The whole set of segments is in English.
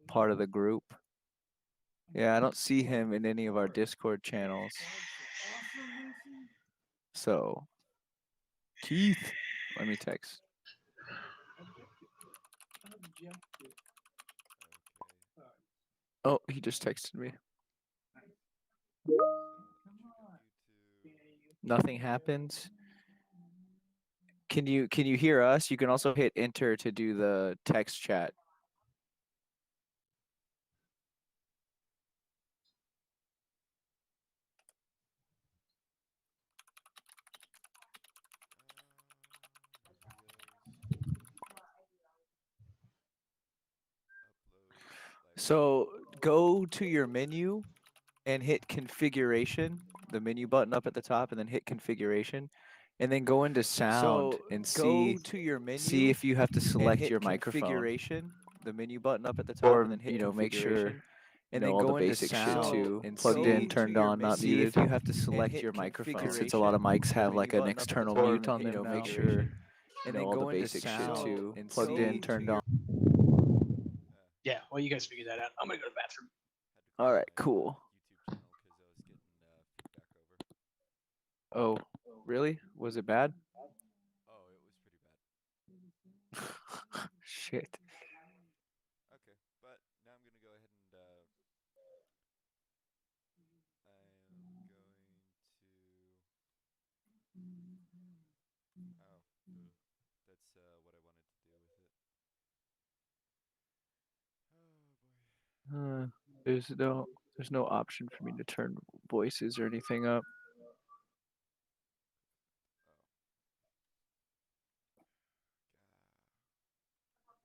part of the group. Yeah, I don't see him in any of our Discord channels. So, Keith, let me text. Oh, he just texted me. Nothing happens. Can you hear us? You can also hit enter to do the text chat. So go to your menu and hit configuration, the menu button up at the top, and then hit configuration, and then go into sound and see if you have to select your microphone. The menu button up at the top, and then hit make sure and then all the basic shit too, plugged in, turned on, not muted. See if you have to select your microphone, since a lot of mics have like an external mute on them. Make sure all the basic shit too, plugged in, turned on. Yeah, well, you guys figure that out. I'm gonna go to the bathroom. All right, cool. Oh, really? Was it bad? Oh, it was pretty bad. Shit. Okay, but now I'm gonna go ahead and I am going to. Oh, that's what I wanted to do with it. Oh boy. There's no option for me to turn voices or anything up. My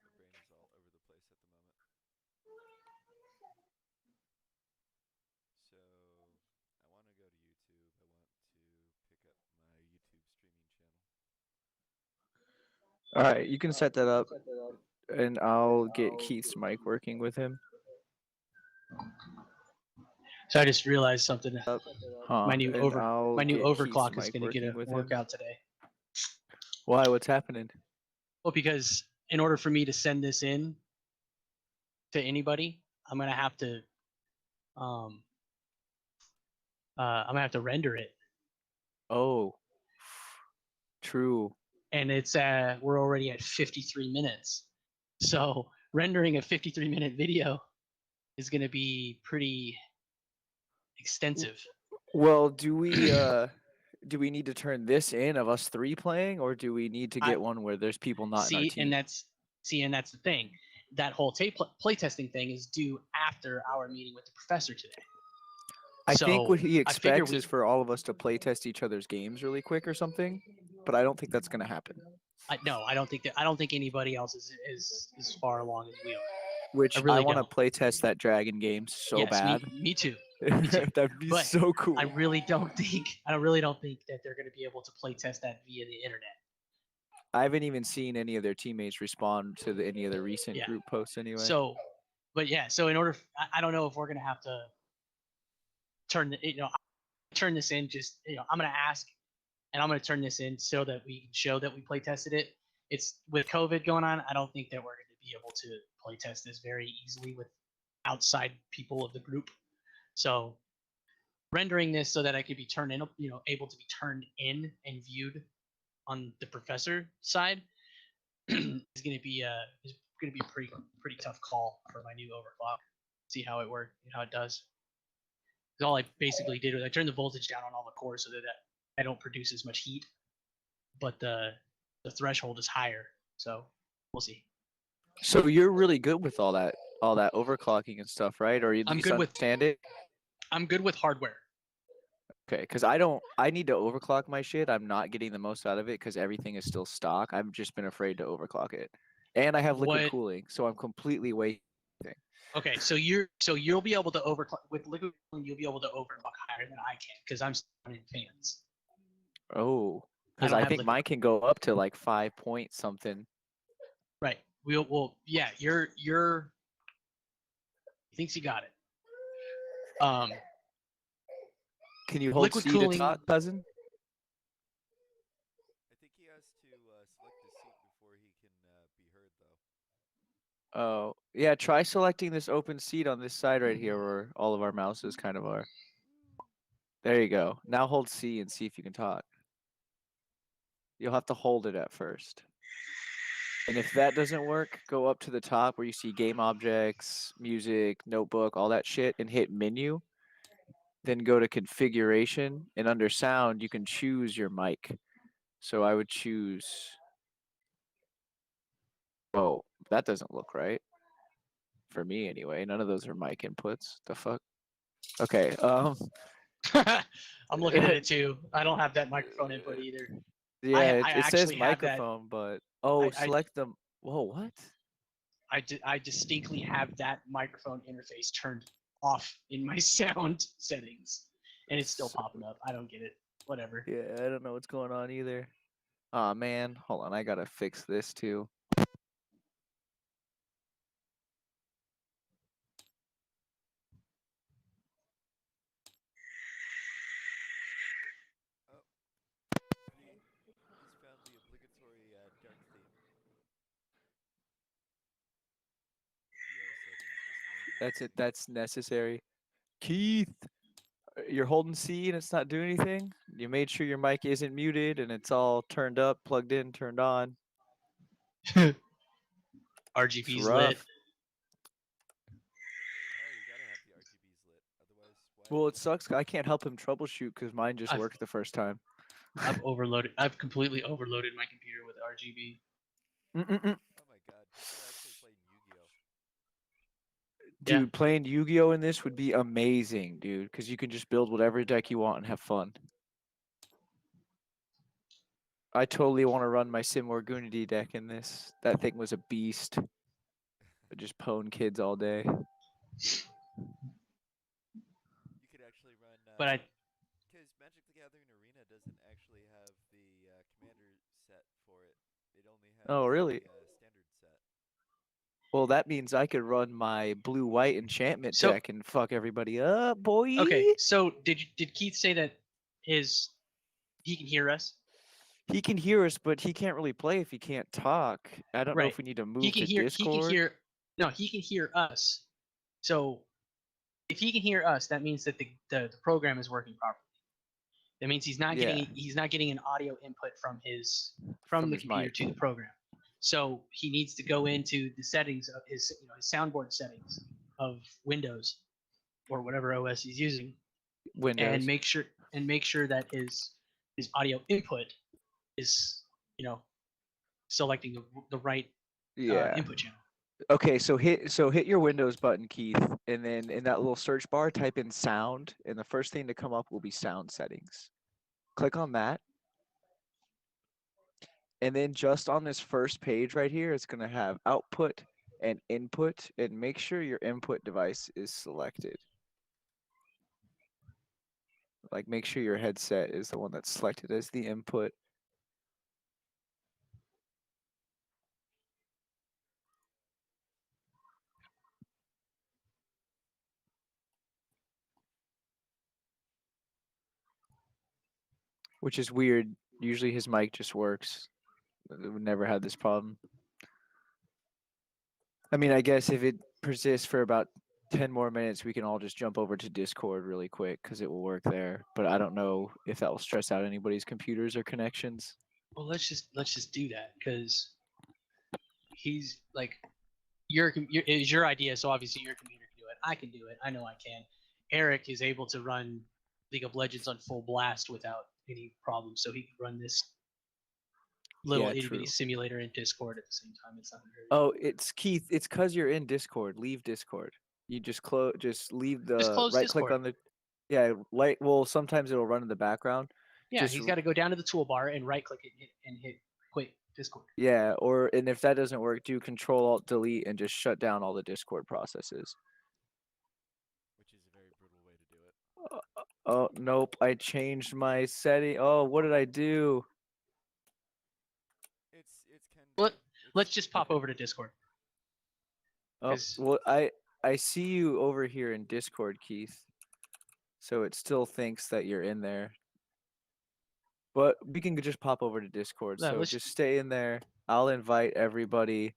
brain is all over the place at the moment. So I want to go to YouTube. I want to pick up my YouTube streaming channel. All right, you can set that up, and I'll get Keith's mic working with him. So I just realized something. My new and overclock is going to get a workout today. Why? What's happening? Well, because in order for me to send this in to anybody, I'm going to have to render it. Oh, true. And it's we're already at 53 minutes. So rendering a 53-minute video is going to be pretty extensive. Well, do we need to turn this in of us three playing, or do we need to get one where there's people not in our team? And that's the thing. That whole playtesting thing is due after our meeting with the professor today. I think what he expects is for all of us to playtest each other's games really quick or something, but I don't think that's going to happen. No, I don't think anybody else is as far along as we are. Which I want to playtest that dragon game so bad. Me too. That'd be so cool. I really don't think that they're going to be able to playtest that via the internet. I haven't even seen any of their teammates respond to any of the recent group posts anyway. So in order, I don't know if we're going to have to turn this in. Just I'm going to ask, and I'm going to turn this in so that we can show that we play tested it. It's with COVID going on. I don't think that we're going to be able to play test this very easily with outside people of the group. So rendering this so that I could be turned in, able to be turned in and viewed on the professor side is going to be a pretty tough call for my new overclock. See how it works, how it does. All I basically did was I turned the voltage down on all the cores so that I don't produce as much heat, but the threshold is higher. So we'll see. So you're really good with all that overclocking and stuff, right? Or you understand it? I'm good with hardware. Okay, because I need to overclock my shit. I'm not getting the most out of it because everything is still stock. I've just been afraid to overclock it, and I have liquid cooling, so I'm completely wasting. Okay, so you'll be able to overclock with liquid cooling. You'll be able to overclock higher than I can because I'm running fans. Oh, because I think mine can go up to like 5 point something. Right. Yeah. You're. He thinks he got it. Can you hold C to talk, cousin? I think he has to select a seat before he can be heard, though. Oh, yeah, try selecting this open seat on this side right here where all of our mouses kind of are. There you go. Now hold C and see if you can talk. You'll have to hold it at first. And if that doesn't work, go up to the top where you see game objects, music, notebook, all that shit, and hit menu. Then go to configuration, and under sound, you can choose your mic. So I would choose. Oh, that doesn't look right. For me, anyway. None of those are mic inputs. The fuck? Okay. I'm looking at it too. I don't have that microphone input either. Yeah, I it says actually have that. microphone, but oh, I select them. Whoa, what? I distinctly have that microphone interface turned off in my sound settings, and it's still So, popping up. I don't get it. Whatever. yeah, I don't know what's going on either. Aw, man. Hold on, I gotta fix this too. Oh, he's found the obligatory dark theme. VR settings, That's miscellaneous. it. That's necessary. Keith, you're holding C and it's not doing anything? You made sure your mic isn't muted and it's all turned up, plugged in, turned on. It's RGB's lit. rough. Oh, you gotta have the RGBs lit. Otherwise, why? Well, it sucks. I can't help him troubleshoot because mine just I've worked the first time. I've overloaded. I've completely overloaded my computer with RGB. Mm-mm-mm. Oh my god, this is actually playing Yu-Gi-Oh! Yeah. Dude, playing Yu-Gi-Oh in this would be amazing, dude, because you can just build whatever deck you want and have fun. I totally want to run my Sim Morgunity deck in this. That thing was a beast. I just pwn kids all day. You could actually run, But I because Magic the Gathering Arena doesn't actually have the commander set for it. It only has Oh, really? the standard set. Well, that means I could run my blue-white enchantment so deck and fuck everybody up, boy. okay. So did Keith say that his he can hear us? He can hear us, but he can't really play if he can't talk. I don't know Right. if we need to He move can to hear. He can Discord. hear. No, he can hear us. So if he can hear us, that means that the program is working properly. That means Yeah, he's not getting an audio input from from the his computer mic. to the program. So he needs to go into the settings of his his soundboard settings of Windows or whatever OS he's using, and Windows. make sure that his audio input is selecting the right Yeah. input channel. Okay, so hit your Windows button, Keith, and then in that little search bar, type in sound, and the first thing to come up will be sound settings. Click on that, and then just on this first page right here, it's gonna have output and input, and make sure your input device is selected. Like, make sure your headset is the one that's selected as the input. Which is weird. Usually his mic just works. We never had this problem. I mean, I guess if it persists for about 10 more minutes, we can all just jump over to Discord really quick because it will work there. But I don't know if that will stress out anybody's computers or connections. Well, let's just do that because he's like it was your idea, so obviously your computer can do it. I can do it. I know I can. Erik is able to run League of Legends on full blast without any problem, so he can run this little Yeah, itty bitty true. simulator in Discord at the same time. It's not very. Oh, it's Keith. It's because you're in Discord. Leave Discord. You just leave Just the close right click Discord. on the. Yeah, like, well, sometimes it'll run in the background. Yeah, Just he's got to go down to the toolbar and right click it and hit quit Discord. Yeah, and if that doesn't work, do Control Alt Delete and just shut down all the Discord processes. Which is a very brutal way to do it. Oh, nope, I changed my setting. Oh, what did I do? It's can Let, it's let's just pop Okay. over to Discord. Oh, well, I see you over here in Discord, Keith. So it still thinks that you're in there. But we can just pop over to Discord. No, So let's just stay in there. I'll invite everybody.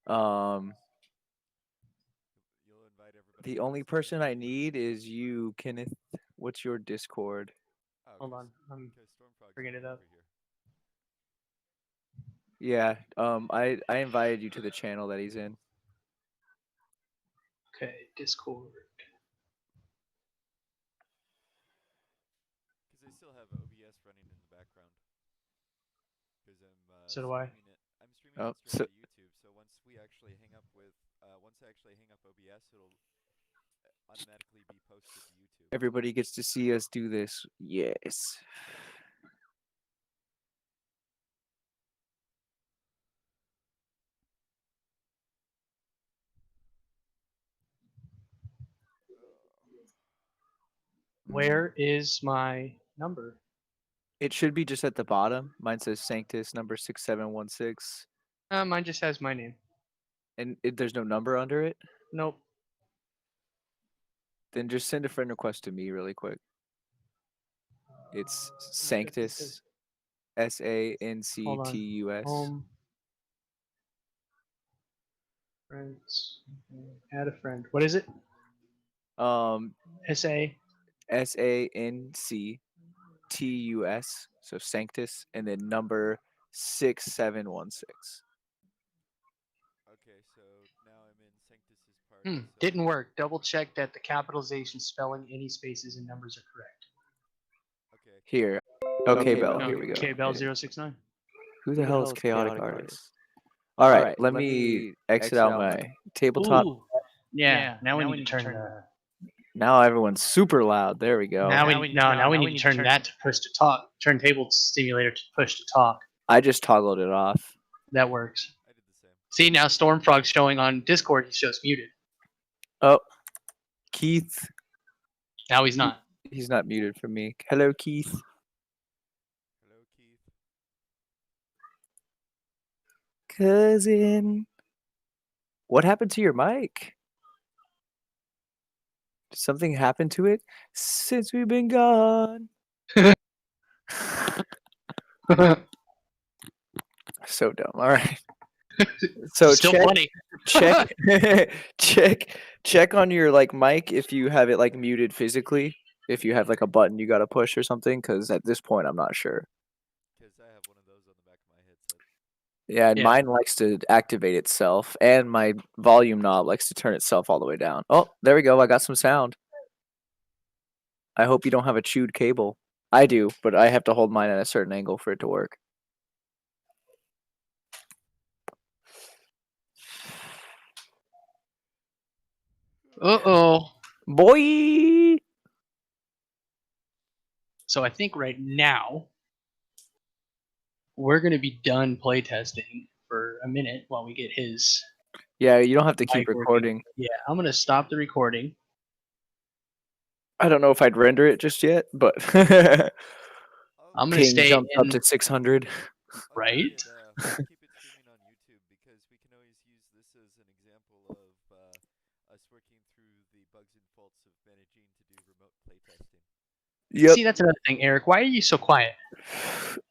Um invite everybody. The else only to- person I need is you, Kenneth. What's your Discord? Oh, Hold 'cause- on, I'm 'cause Stormfrog's bringing it over up. here. Yeah. I invited you to the channel that he's in. Okay, Discord. Because I still have OBS running in the background. Because I'm So do I. streaming it. I'm streaming Oh, it straight to YouTube. So once we actually hang up with, once I actually hang up OBS, it'll automatically be posted to YouTube. Everybody gets to see us do this. Yes. Where is my number? It should be just at the bottom. Mine says Sanctus number 6716, Mine just has my name. and there's no number under it. Nope. Then just send a friend request to me really quick. It's Sanctus, SANCTUS. Home. Friends. Add a friend. What is it? SA. SANCTUS. So Sanctus, and then number 6716. Okay, so now I'm in Sanctus's party. So Didn't work. Double check that the capitalization, spelling, any spaces, and numbers are correct. Okay. Here. Okay, Bell. No, Here we go. K-Bell Okay. 069. Who the hell is Chaotic Artist? All right, let me exit out my tabletop. Ooh. Yeah. Now we need to turn the. Now everyone's super loud. There we go. Now we need to turn that to push to talk. Turntable stimulator to push to talk. I just toggled it off. That works. I did the same. See, now Stormfrog's showing on Discord. He shows muted. Oh, Keith. Now he's not. He's not muted for me. Hello, Keith. Hello, Keith. Cousin. What happened to your mic? Did something happen to it since we've been gone? So dumb. All right. So Still funny. check check on your like mic if you have it like muted physically. If you have like a button you got to push or something, because at this point I'm not sure. Because I have one of those on the back of my headset. Yeah, and Yeah. mine likes to activate itself, and my volume knob likes to turn itself all the way down. Oh, there we go. I got some sound. I hope you don't have a chewed cable. I do, but I have to hold mine at a certain angle for it to work. Uh-oh. Boy! So I think right now we're going to be done playtesting for a minute while we get his. Yeah, you don't have to keep mic working. recording. Yeah, I'm going to stop the recording. I don't know if I'd render it just yet, but I'm going to ping stay jumped up in. to 600. Right? Keep it streaming on YouTube because we can always use this as an example of us working through the bugs and faults of managing to do remote playtesting. Yep. See, that's another thing, Eric. Why are you so quiet?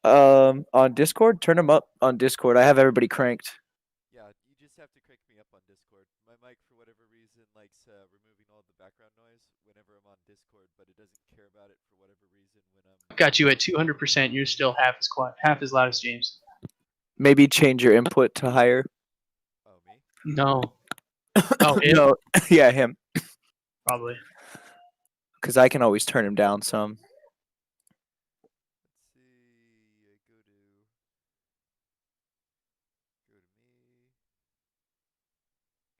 On Discord, turn them up on Discord. I have everybody cranked. Yeah, you just have to crank me up on Discord. My mic, for whatever reason, likes removing all the background noise whenever I'm on Discord, but it doesn't care about it for whatever reason when I'm. Got you at 200%. You're still half as quiet, half as loud as James. Maybe change your input to higher. Oh, me? No. Oh, him? No, yeah, him. Probably. Because I can always turn him down some. Let's see. I go to me.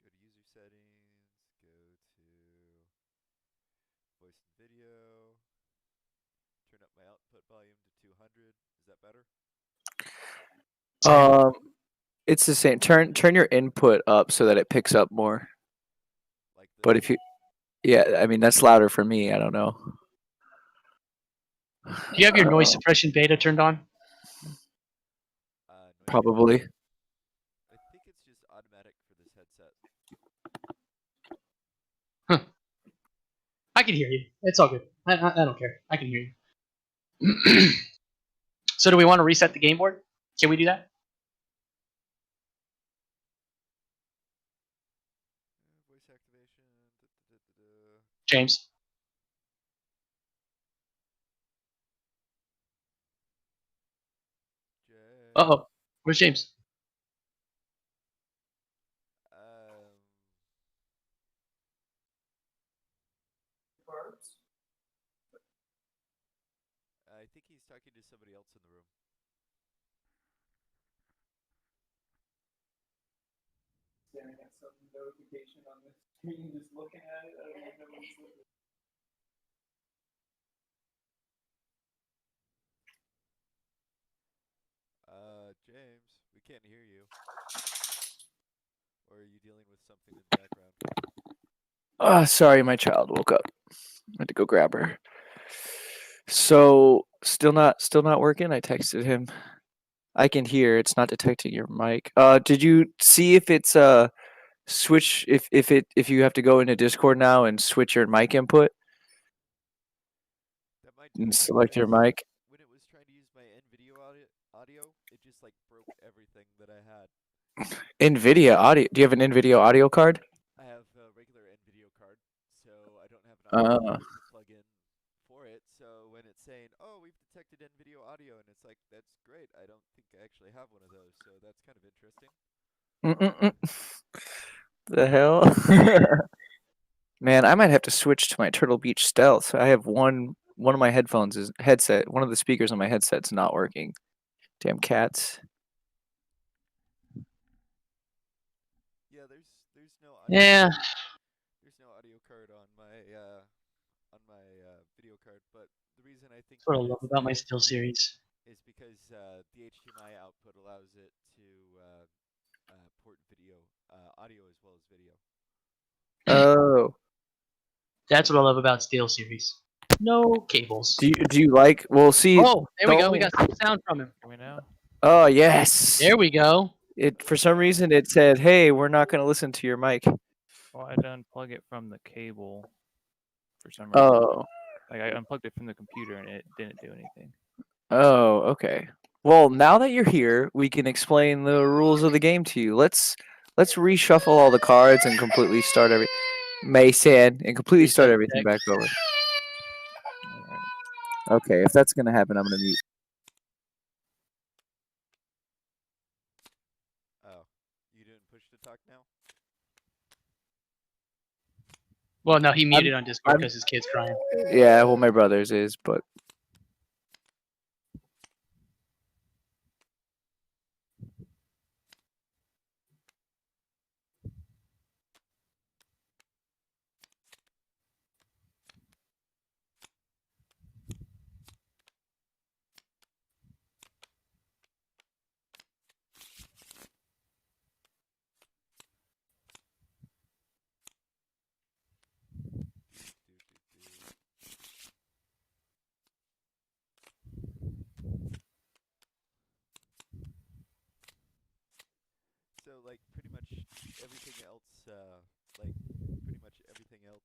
Go to user settings. Go to voice and video. Turn up my output volume to 200. Is that better? It's the same. Turn your input up so that it picks up more. Like this? But if you, yeah, I mean that's louder for me. I don't know. Do you have your noise suppression beta turned on? Noise Probably. I think it's just automatic for this headset. I can hear you. It's all good. I don't care. I can hear you. So do we want to reset the game board? Can we do that? Voice activation. James. Uh James. oh. Where's James? Um, I think he's talking to somebody else in the room. Staring at some notification on the screen, just looking at it. I don't even know what he's looking at. James, we can't hear you. Or are you dealing with something in the background? Sorry, my child woke up. I had to go grab her. So still not working. I texted him. I can hear it's not detecting your mic. Did you see if it's switch if you have to go into Discord now and switch your mic input That might do and it select your because mic? when it was trying to use my NVIDIA audio, it just like broke everything that I had. NVIDIA audio. Do you have an NVIDIA audio card? I have a regular NVIDIA card, so I don't have an audio Uh, card to plug in for it. So when it's saying, "Oh, we've detected NVIDIA audio," and it's like, "That's great. I don't think I actually have one of those." So that's kind of interesting. mm-mm-mm. The hell? Man, I might have to switch to my Turtle Beach Stealth. I have one of my headphones is headset. One of the speakers on my headset's not working. Damn cats. Yeah, there's no audio Yeah. card. There's no audio card on my video card, but the reason I think That's what I that love it's about my there Steel series. is because the HDMI output allows it to port video, audio as well as video. Oh. That's what I love about Steel series. No cables. Do you like? Well, see. Oh, there we go. We Don't. got some sound from him. Hear me now? Oh yes. There we go. It for some reason it said, "Hey, we're not going to listen to your mic." Well, I had to unplug it from the cable for some reason. Oh. Like I unplugged it from the computer and it didn't do anything. Oh. Okay. Well, now that you're here, we can explain the rules of the game to you. Let's reshuffle all the cards and completely start Mason and completely start Reset the everything deck. back over. All right. Okay, if that's gonna happen, I'm gonna mute. Oh, you didn't push to talk now? Well, no, he muted on Discord I'm- because his kid's crying. Yeah, well, my brother's is, but So like pretty much everything else, like pretty much everything else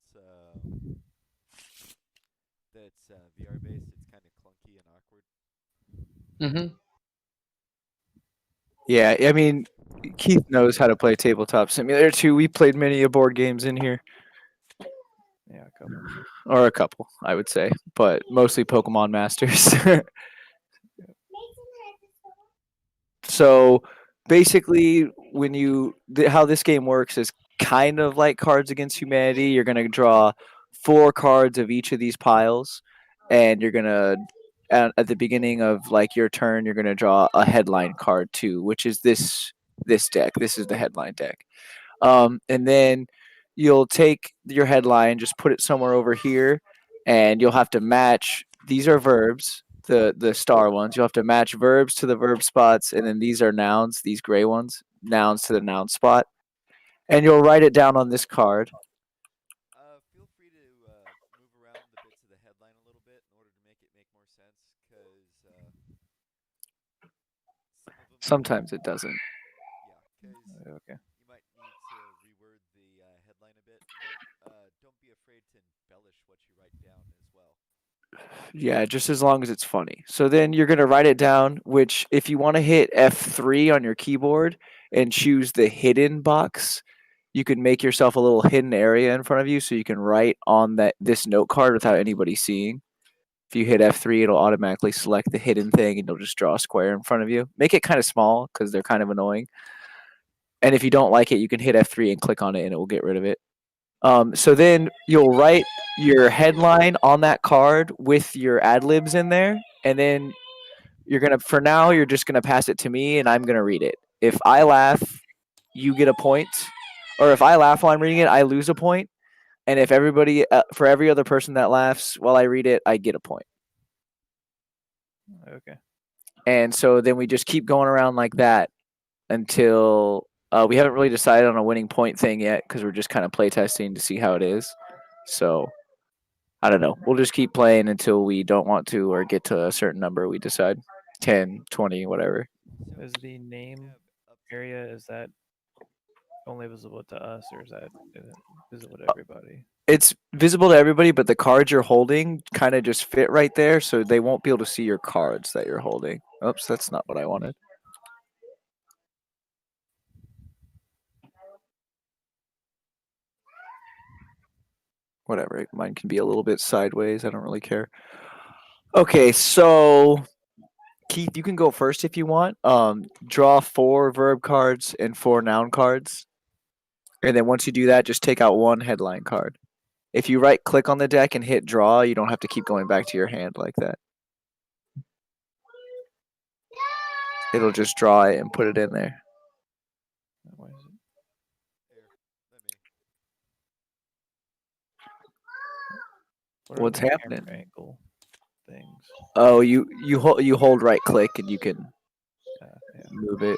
that's VR based, it's kind of clunky and awkward. Mm-hmm. yeah, I mean, Keith knows how to play Tabletop Simulator 2. We played many a board games in here, Yeah, a couple. or a couple, I would say, but mostly Pokemon Masters. So basically, how this game works is kind of like Cards Against Humanity. You're gonna draw 4 cards of each of these piles, and you're gonna at the beginning of like your turn, you're gonna draw a headline card too, which is this deck. This is the headline deck. And then you'll take your headline, just put it somewhere over here, and you'll have to match. These are verbs, the star ones. You'll have to match verbs to the verb spots, and then these are nouns. These gray ones, nouns to the noun spot, and you'll write it down on this card. Feel free to move around the bits of the headline a little bit in order to make it make more sense, because some of them. Sometimes it doesn't. Yeah, because Okay. you might need to reword the headline a bit. Don't be afraid to embellish what you write down as well. Yeah, just as long as it's funny. So then you're going to write it down, which if you want to hit F3 on your keyboard and choose the hidden box, you could make yourself a little hidden area in front of you so you can write on this note card without anybody seeing. If you hit F3, it'll automatically select the hidden thing and it'll just draw a square in front of you. Make it kind of small because they're kind of annoying. And if you don't like it, you can hit F3 and click on it and it will get rid of it. So then you'll write your headline on that card with your ad libs in there. And then for now, you're just going to pass it to me and I'm going to read it. If I laugh, you get a point. Or if I laugh while I'm reading it, I lose a point. And if for every other person that laughs while I read it, I get a point. Okay. And so then we just keep going around like that until we haven't really decided on a winning point thing yet because we're just kind of play testing to see how it is. So I don't know. We'll just keep playing until we don't want to or get to a certain number we decide. 10, 20, whatever. So Is the we name have up to area, is that only visible to us, or is it visible to everybody? It's visible to everybody, but the cards you're holding kind of just fit right there, so they won't be able to see your cards that you're holding. Oops, that's not what I wanted. Whatever, mine can be a little bit sideways. I don't really care. Okay, so Keith, you can go first if you want. Draw 4 verb cards and 4 noun cards. And then once you do that, just take out 1 headline card. If you right click on the deck and hit draw, you don't have to keep going back to your hand like that. It'll just draw it and put it in there. Why is it? here. Let me. What are What's the happening? camera angle things? Oh, you hold right click and you can Yeah. move it.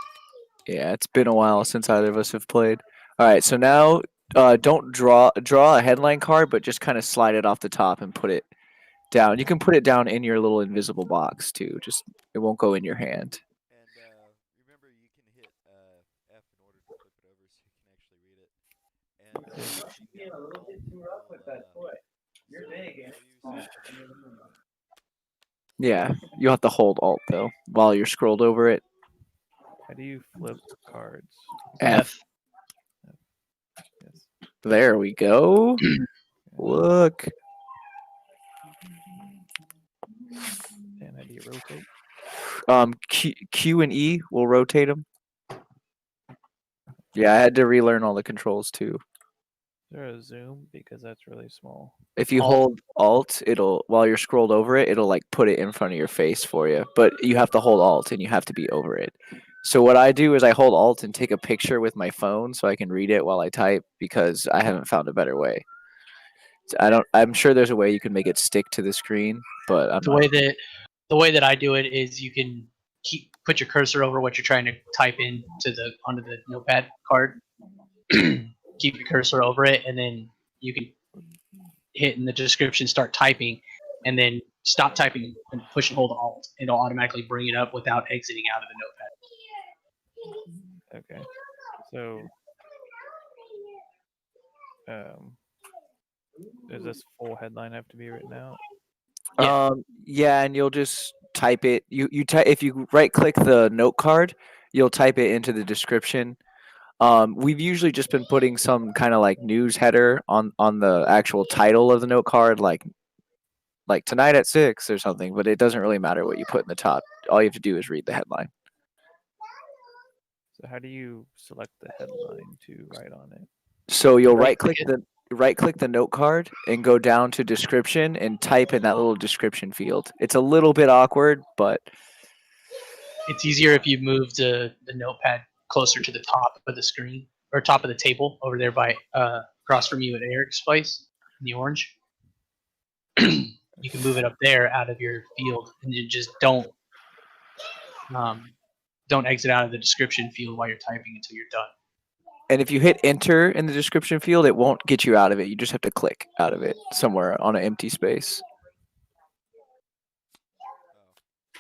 Yeah, it's been a while since either of us have played. All right, so now don't draw a headline card, but just kind of slide it off the top and put it down. You can put it down in your little invisible box too. Just it won't go in your hand. And remember, you can hit F in order to flip it over so you can actually read it. And using Alt will tell you Yeah, you have to hold Alt though while you're scrolled over it. How do you flip cards? F. Yes. There we go. Look. And how do you rotate? Q and E will rotate them. Yeah, I had to relearn all the controls too. Is there a zoom? Because that's really small. If you Alt. hold Alt, it'll while you're scrolled over it, it'll like put it in front of your face for you. But you have to hold Alt and you have to be over it. So what I do is I hold Alt and take a picture with my phone so I can read it while I type because I haven't found a better way. I'm sure there's a way you can make it stick to the screen, but I'm The not. way that I do it is you can put your cursor over what you're trying to type in onto the notepad card. Keep your cursor over it, and then you can hit in the description, start typing, and then stop typing and push and hold Alt. It'll automatically bring it up without exiting out of the notepad. Okay. So, does this full headline have to be written out? Yeah. Yeah, and you'll just type it. You type if you right click the note card, you'll type it into the description. We've usually just been putting some kind of like news header on the actual title of the note card, like tonight at 6 or something. But it doesn't really matter what you put in the top. All you have to do is read the headline. So how do you select the headline to write on it? So you'll right Right-click click the note card and go down to description and type in that little description field. It's a little bit awkward, but It's easier if you move the notepad closer to the top of the screen or top of the table over there by across from you at Eric's place in the orange. You can move it up there out of your field, and you just don't exit out of the description field while you're typing until you're done. and if you hit enter in the description field, it won't get you out of it. You just have to click out of it somewhere on an empty space. Oh,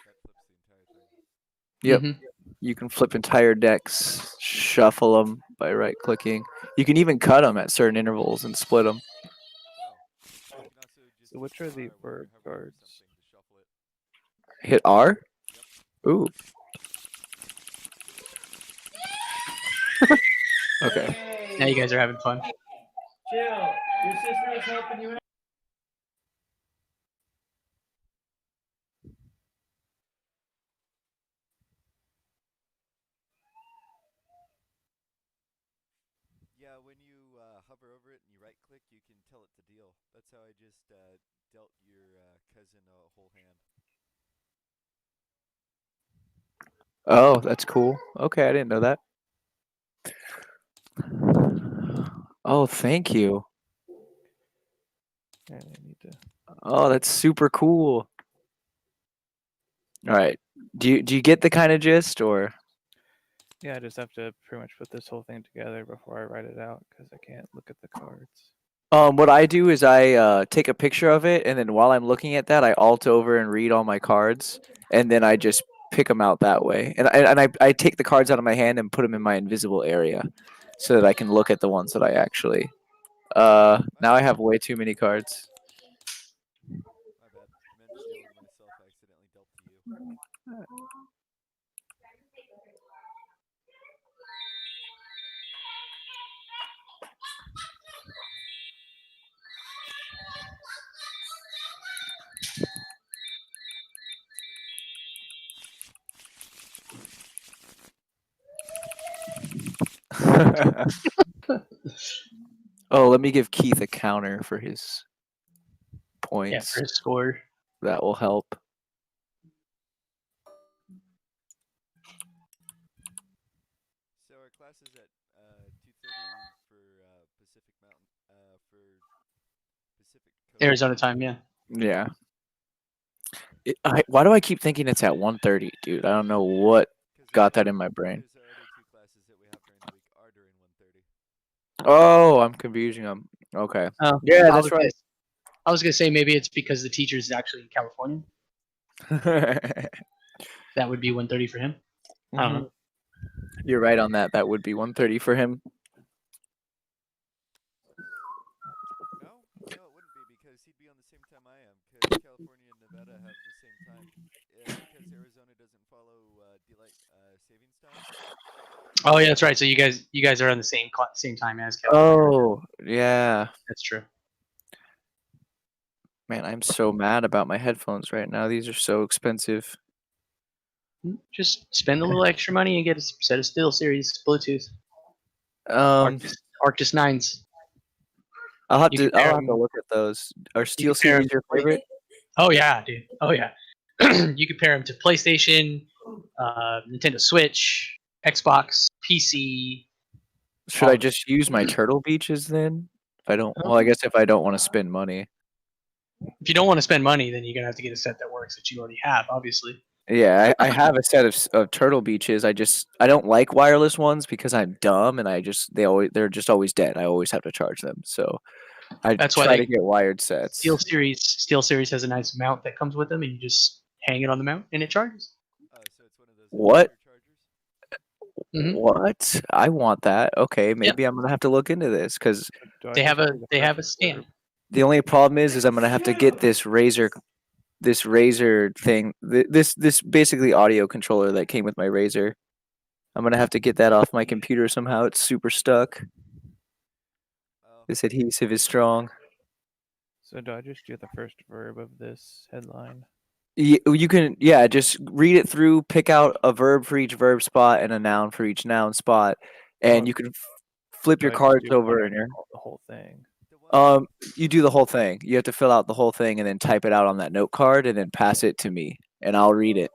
that flips the entire thing. Yep. Mhm. You can flip entire decks, shuffle them by right clicking. You can even cut them at certain intervals and split them. Oh, you can also just So which are the when you're verb hovering over cards? something to shuffle it. Hit R. Yep. Ooh. Okay. Now you guys are having fun. Chill. Your sister is helping you out. Yeah, when you hover over it and you right click, you can tell it to deal. That's how I just dealt your cousin a whole hand. Oh, that's cool. Okay, I didn't know that. Oh, thank you. And I need to. Oh, that's super cool. All right. Do you get the kind of gist or? Yeah, I just have to pretty much put this whole thing together before I write it out because I can't look at the cards. What I do is I take a picture of it, and then while I'm looking at that, I alt over and read all my cards, and then I just pick them out that way. And I take the cards out of my hand and put them in my invisible area, so that I can look at the ones that I actually. Now I have way too many cards. My bad. I meant to deal with myself. I accidentally dealt to you. Oh, let me give Keith a counter for his Yeah, points. for his score. That will help. So our class is at 2:30 for Pacific Mountain for Pacific Coast. Arizona time, yeah. Yeah. Why do I keep thinking it's at 1:30, dude? I don't know what got that in my brain. Because our other two classes that we have during the week are during 1:30. Oh, I'm confusing them. Okay. Oh, Yeah, I that's was right. I was gonna say maybe it's because the teacher's actually in California. That would be 1:30 for him. I don't know. You're right on that. That would be 1:30 for him. No, it wouldn't be because he'd be on the same time I am. Because California and Nevada have the same time. Because Arizona doesn't follow daylight savings time. Oh yeah, that's right. So you guys are on the same time as California. Oh, yeah. That's true. Man, I'm so mad about my headphones right now. These are so expensive. Just spend a little extra money and get a set of Steel Series Bluetooth. Um, Arctis 9s. I'll have You to compare I'll have to them. look at those. Are You Steel compare Series them your to favorite? Oh yeah, dude. Oh yeah. You compare them to PlayStation, Nintendo Switch, Xbox, PC. Should I all- just use my Turtle Beaches then? If I don't, Oh. well, I guess if I don't want to spend money. If you don't want to spend money, then you're gonna have to get a set that works that you already have, obviously. Yeah, I have a set of Turtle Beaches. I don't like wireless ones because I'm dumb and they're just always dead. I always have to charge them. So I That's why try to get wired sets. Steel Series has a nice mount that comes with them, and you just hang it on the mount and it charges. So it's one of those What? adapter chargers. Mhm. What? I want that. Okay, Yep. maybe I'm gonna have to look into this because Do I They just have do a the they have a first stand. verb? the only problem is I'm gonna have to get this Razer thing. This basically audio controller that came with my Razer. I'm gonna have to get that off my computer somehow. It's super stuck. Oh, This adhesive is strong. So do I just do the first verb of this headline? You can, yeah, just read it through, pick out a verb for each verb spot and a noun for each noun spot, and Oh, you can flip do your I just cards do over one and your the whole thing? the one. you do the whole thing. You have to fill out the whole thing and then type it out on that note card and then pass it to me and I'll read it.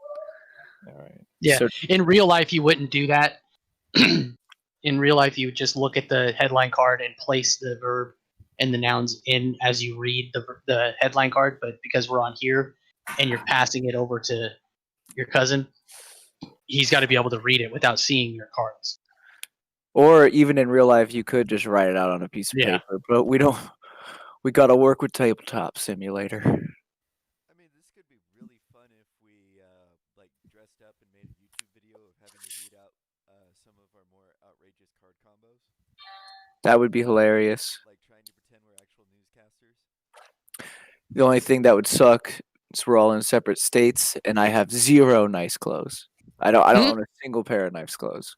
All right. Yeah. So In real life, you wouldn't do that. In real life, you would just look at the headline card and place the verb and the nouns in as you read the headline card. But because we're on here and you're passing it over to your cousin, he's got to be able to read it without seeing your cards. or even in real life you could just write it out on a piece of Yeah. paper, but we don't we got to work with Tabletop Simulator. I mean, this could be really fun if we like dressed up and made a YouTube video of having to read out some of our more outrageous card combos, That would be hilarious. like trying to pretend we're actual newscasters. The only thing that would suck is we're all in separate states and I have zero nice clothes. I don't own a single pair of nice clothes.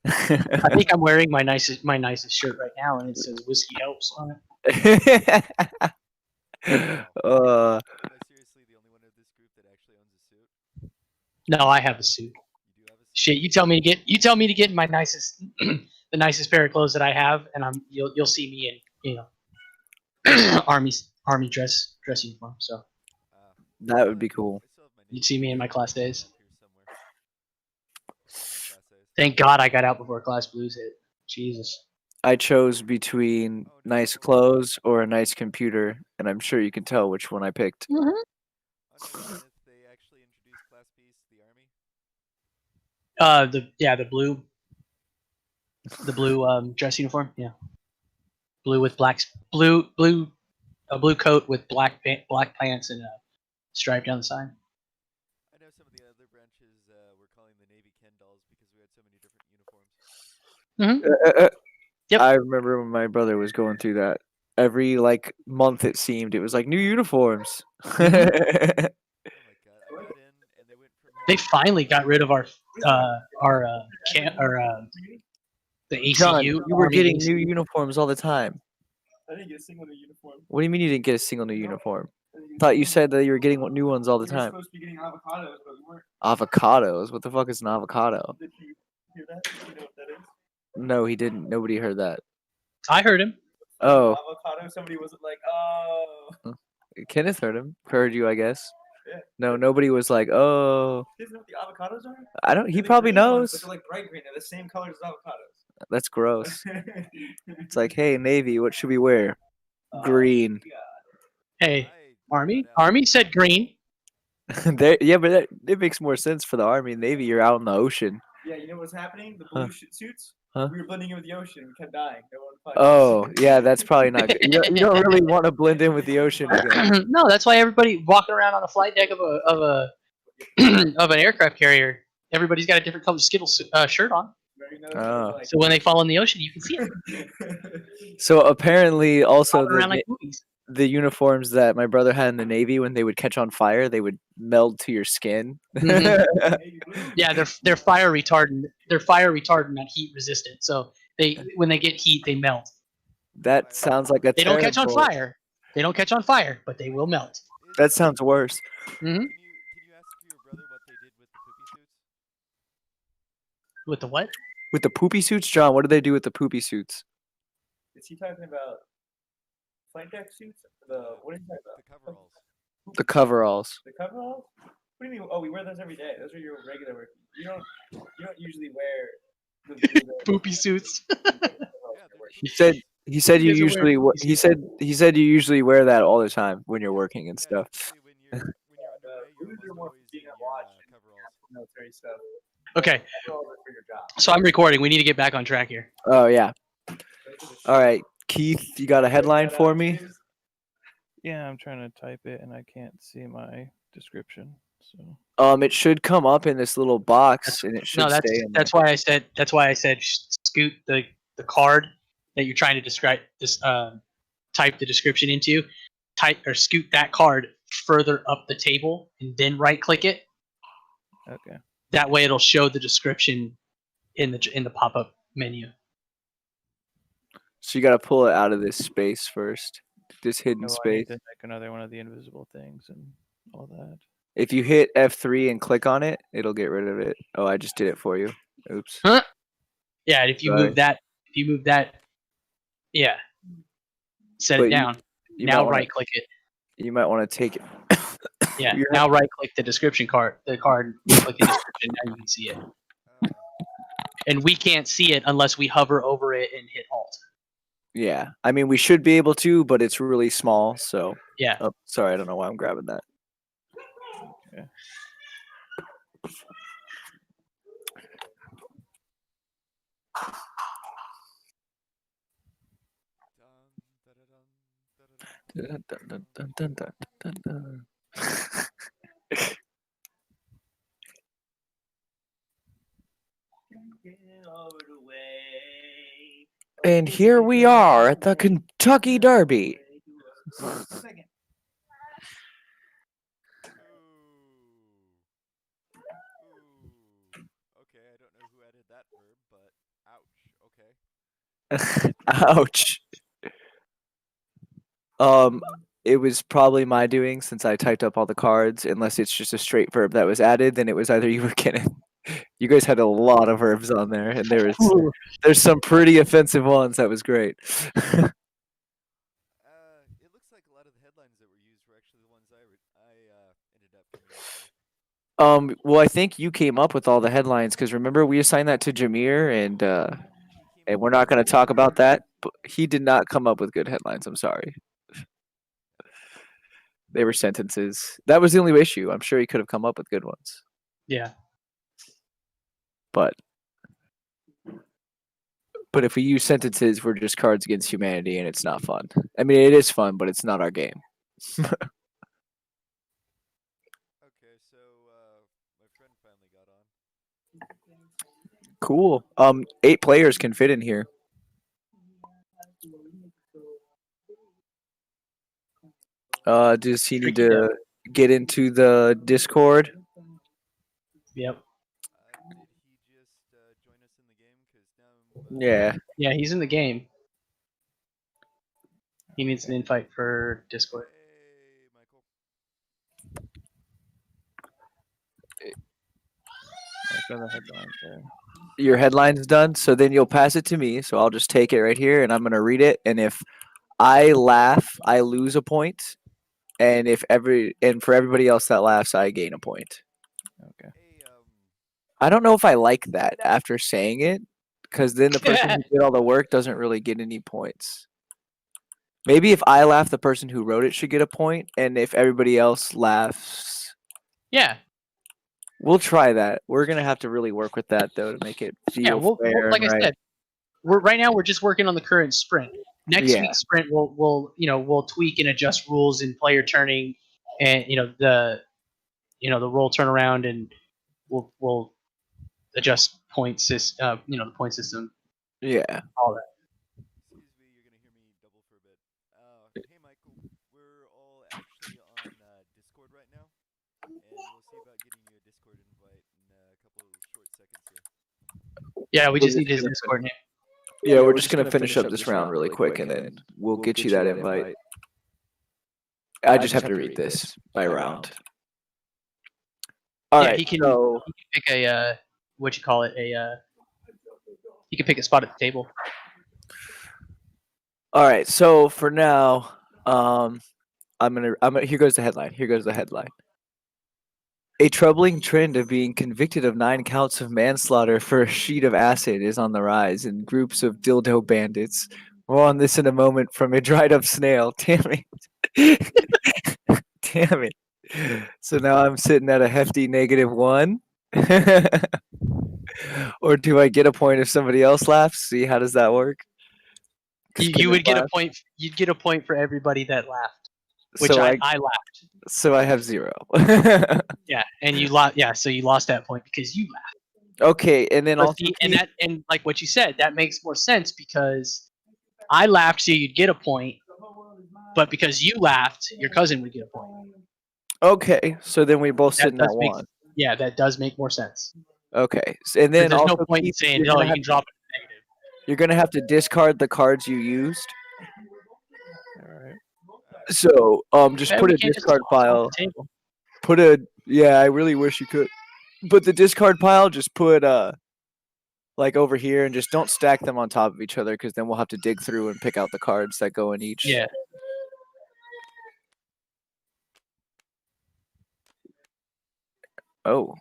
I think I'm wearing my nicest shirt right now, and it says "Whiskey Helps" on it. Wow. Am I seriously the only one of this group that actually owns a suit? No, I have a suit. You do have a suit? Shit, you tell me to get in my nicest, the nicest pair of clothes that I have, and you'll see me in army dress uniform. So That would be cool. I still have my you'd Navy see me in my shirt Class up A's. here somewhere. Still have my Class A's. Thank God I got out before Class Blues hit. Jesus. I chose between Oh, nice no. clothes or a nice computer, and I'm sure you can tell which one I picked. Oh no, Kenneth, they actually introduced Class B's to the Army. The blue dress uniform. Yeah, blue with a blue coat with black pants and a stripe down the side. I know some of the other branches were calling the Navy Ken dolls because we had so many different uniforms. Yep. I remember when my brother was going through that. Every month it seemed it was like new uniforms. Oh my god, I got in and they went from They having finally got rid of our the ACU. John, you were Army getting ACU. new uniforms all the time. I didn't get a single new uniform. What do you mean you didn't get a single new uniform? Thought you said that you were getting new ones all the We were time. supposed to be getting avocados, but we weren't. Avocados? What the fuck is an avocado? Did you hear that? Do you know what that is? No, he didn't. Nobody heard that. I heard him. Oh, Avocado. Somebody wasn't like, oh. Kenneth heard him. Heard you, I guess. Yeah. No, nobody was like, oh. Isn't that what the avocados are? I don't. He They're the probably green ones, knows. but they're like bright green. They're the same color as avocados. That's gross. It's like, hey, Navy, what should we wear? Green. Hey, I Army. got out. Army said green. Yeah, but it makes more sense for the Army and Navy. You're out in the ocean. Yeah, you know what's happening? The blue suits. Huh? We were blending in with the ocean. We kept dying. No one fucking. Oh, yeah, that's probably not good. You don't really want to blend in with the ocean again. No, that's why everybody walking around on the flight deck of a of an aircraft carrier. Everybody's got a different color Skittles shirt on. Oh. So when they fall in the ocean, you can see it. So apparently, also Flopping around like movies. the uniforms that my brother had in the Navy, when they would catch on fire, they would meld to your skin. Yeah, they're fire retardant. They're fire retardant and heat resistant. So when they get heat, they melt. That sounds like a They don't catch on terrible- fire. They don't catch on fire, but they will melt. That sounds worse. Hmm. Can you ask your brother what they did with the poopy suits? With the what? With the poopy suits, John, what do they do with the poopy suits? Is he talking about flight deck suits? What are you talking about? The coveralls. The coveralls. The coveralls? What do you mean? Oh, we wear those every day. Those are your regular work. You don't usually wear the Poopy suits. Yeah, they're He said you guys are wearing usually poopy he said you usually wear that all the time when you're working and stuff. typically when you're underway, you're blues are almost more always being in at your watch and coveralls. military stuff. Okay, Coveralls are for your job. so I'm recording. We need to get back on track here. Oh yeah. All right, Keith, you got a headline for me? Yeah, I'm trying to type it and I can't see my description. So It should come up in this little box, and it should No, stay in there. that's why I said scoot the card that you're trying to describe this type the description into. Type or scoot that card further up the table and then right click it. okay. That way it'll show the description in the pop up menu. So you got to pull it out of this space first, this hidden Oh, I space. need to make another one of the invisible things and all that. If you hit F3 and click on it, it'll get rid of it. Oh, I just did it for you. Oops. Yeah, and if you Sorry. move that, yeah, set But it down. You Now might right click it. You might want to take it. Yeah. You're- Now right click the description card. The card. Click the description. Now you can see it. And we can't see it unless we hover over it and hit Alt. Yeah, I mean we should be able to, but it's really small. So Yeah. oh, sorry, I don't know why I'm grabbing that. Okay. Dun, dun, dun, dun, dun, dun, dun, dun. And here we are at the Kentucky Derby. Okay, I don't know who added that verb, but Ouch. It was probably my doing since I typed up all the cards. Unless it's just a straight verb that was added, then it was either you or Kenneth. You guys had a lot of verbs on there, and there's some pretty offensive ones. That was great. It looks like a lot of the headlines that were used were actually the ones I ended up coming up with. Well, I think you came up with all the headlines because remember we assigned that to Jameer, and He came up we're with not going to good talk about headlines. that. But he did not come up with good headlines. I'm sorry. They were sentences. That was the only issue. I'm sure he could have come up with good ones, Yeah. but if we use sentences, we're just Cards Against Humanity, and it's not fun. I mean, it is fun, but it's not our game. Okay, so my friend finally got on. Cool. 8 players can fit in here. Does he need Tricky to get into the Discord? Yep. Did he just join us in the game? Because now I'm, Yeah. Yeah, he's in the game. He needs an invite for Discord. Hey, Michael. The headlines there. Your headline's done, so then you'll pass it to me. So I'll just take it right here, and I'm gonna read it. And if I laugh, I lose a point. And for everybody else that laughs, I gain a point. Okay. Hey, I don't know if I like that after saying it, because then the person who did all the work doesn't really get any points. Maybe if I laugh, the person who wrote it should get a point, and if everybody else laughs, Yeah. we'll try that. We're gonna have to really work with that though to make it feel Yeah. Well, fair like and I right. said, right now we're just working on the current sprint. Next Yeah. week's sprint, we'll tweak and adjust rules in player turning, and the roll turnaround, and we'll adjust points. The point system. Yeah. All that. excuse me, you're gonna hear me double for a bit. Hey, Michael, we're all actually on Discord right now, and we'll see about getting you a Discord invite in a couple short seconds here. Yeah, we We're just need his gonna Discord name. Yeah, we're just gonna finish up this round really quick, and then we'll get you that invite. I just have to read this by round. All Yeah, right. he can So pick a what you call it he can pick a spot at the table. all right. So for now, I'm gonna. Here goes the headline. Here goes the headline. A troubling trend of being convicted of 9 counts of manslaughter for a sheet of acid is on the rise in groups of dildo bandits. More on this in a moment from a dried up snail. Damn it. Damn it. So now I'm sitting at a hefty -1. Or do I get a point if somebody else laughs? See, how does that work? 'Cause You would Kenneth get a laughed, point. You'd get a point for everybody that laughed, which so I laughed. so I have 0. Yeah, and you lost. Yeah, so you lost that point because you laughed. Okay, and then But also see, and like what you said, that makes more sense because I laughed, so you'd get a point. But because you laughed, your cousin would get a point. okay, so then we both sit That in that does make 1. yeah, that does make more sense. Okay, and But then there's no also point in keep, saying no. You can drop it negative. you're gonna have to discard the cards you used. All right. So just Hey, put we a can't just discard toss it off pile. the table. Yeah, I really wish you could. But the discard pile, just put like over here, and just don't stack them on top of each other, because then we'll have to dig through and pick out the cards that go in each. Yeah. Oh.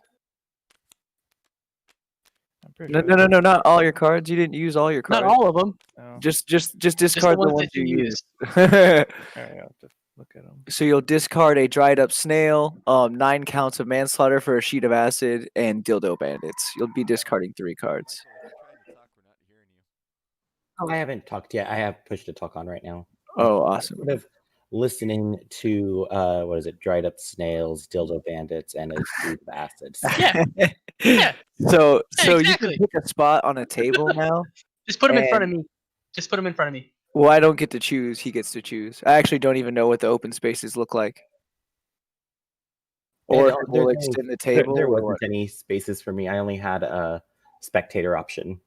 I'm pretty No, sure no, no, no, not all your cards. You didn't use all your cards. Not all of them. No. Just Just discard the the ones ones that you you used. used. All right, I'll have to look at them. So you'll discard a dried up snail, 9 counts of manslaughter for a sheet of acid, and dildo bandits. You'll be discarding 3 cards. Michael, if you're trying to talk, we're not hearing you. Oh, I haven't talked yet. I have pushed to talk on right now. Oh, awesome. Sort of listening to what is it? Dried up snails, dildo bandits, and a sheet of acids. Yeah. Yeah. So exactly. you can pick a spot on a table now. Just put them in front of And- me. Just put them in front of me. Well, I don't get to choose. He gets to choose. I actually don't even know what the open spaces look like. Or if we'll extend the table. There or wasn't what. any spaces for me. I only had a spectator option.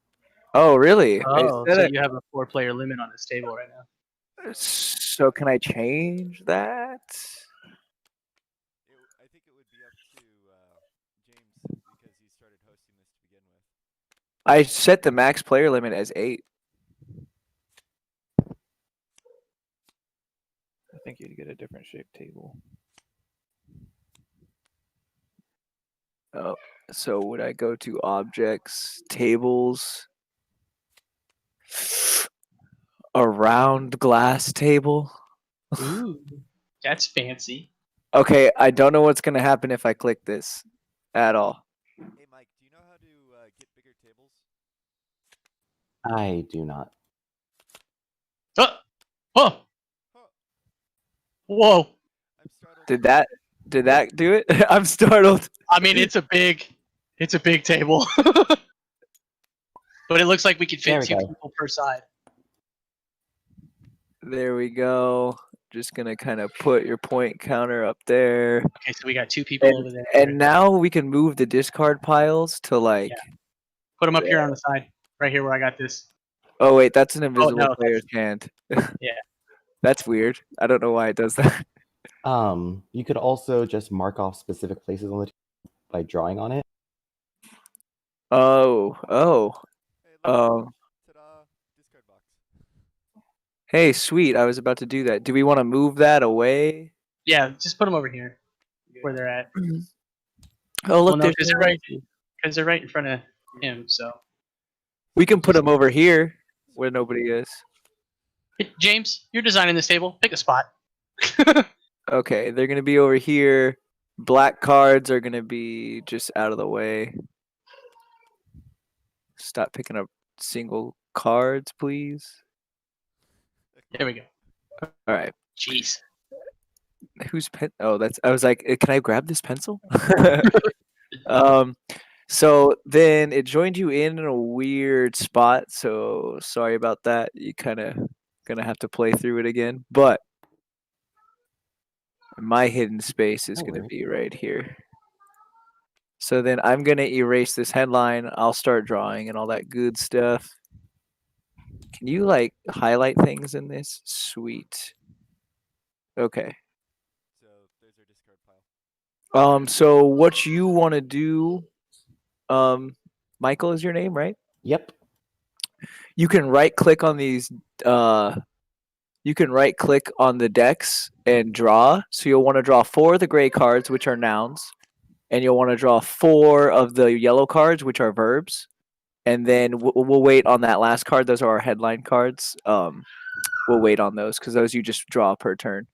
Oh, really? Oh, Is so that you have a 4-player limit on this table right now. so can I change that? I think it would be up to James because he started hosting this to begin with. I set the max player limit as 8. I think you'd get a different shaped table. Oh, so would I go to objects, tables, a round glass table? Ooh, that's fancy. Okay, I don't know what's gonna happen if I click this at all. Hey, Mike, do you know how to get bigger tables? I do not. Oh, oh, Huh, whoa! I'm startled. Did that do it? I'm startled. I mean, it's a big table, but it looks like we could There fit we 2 go. people per side. There we go. Just gonna kind of put your point counter up there. Okay, so we got 2 people over there. And now we can move the discard piles to like. Yeah. Put them up here on the side, right here where I got this. Oh wait, that's an invisible no, player's hand. Yeah. That's weird. I don't know why it does that. You could also just mark off specific places on the table by drawing on it. Oh. Hey, look, ta-da! Discard box. Hey, sweet. I was about to do that. Do we want to move that away? Yeah, just put them over here where they're at. Oh, look, Well, no, there's because they're right in front of him. So, we can put them over here where nobody is. Hey, James, you're designing this table. Pick a spot. Okay, they're gonna be over here. Black cards are gonna be just out of the way. Stop picking up single cards, please. There we go. All right. Jeez. Whose pen? Oh, that's. I was like, can I grab this pencil? So then it joined you in a weird spot. So sorry about that. You kind of gonna have to play through it again. But my hidden space is No gonna worries. be right here. So then I'm gonna erase this headline. I'll start drawing and all that good stuff. Can you like highlight things in this? Sweet. Okay. So there's our discard pile. So what you want to do, Michael is your name, right? Yep. You can right click on these. You can right click on the decks and draw. So you'll want to draw 4 of the gray cards, which are nouns, and you'll want to draw 4 of the yellow cards, which are verbs. And then we'll wait on that last card. Those are our headline cards. We'll wait on those because those you just draw per turn.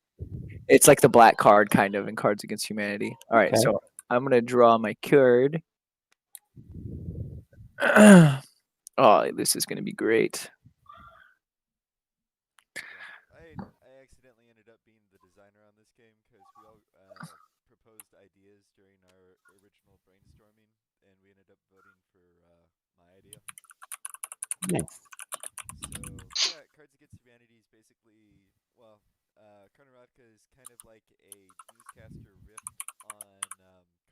It's like the black card kind of in Cards Against Humanity. All right, Okay. so I'm gonna draw my card. Oh, this is gonna be great. Yeah, I accidentally ended up being the designer on this game because we all proposed ideas during our original brainstorming, and we ended up voting for my idea. Nice. So yeah, Cards Against Humanity is basically, well, Karnaradka is kind of like a newscaster riff on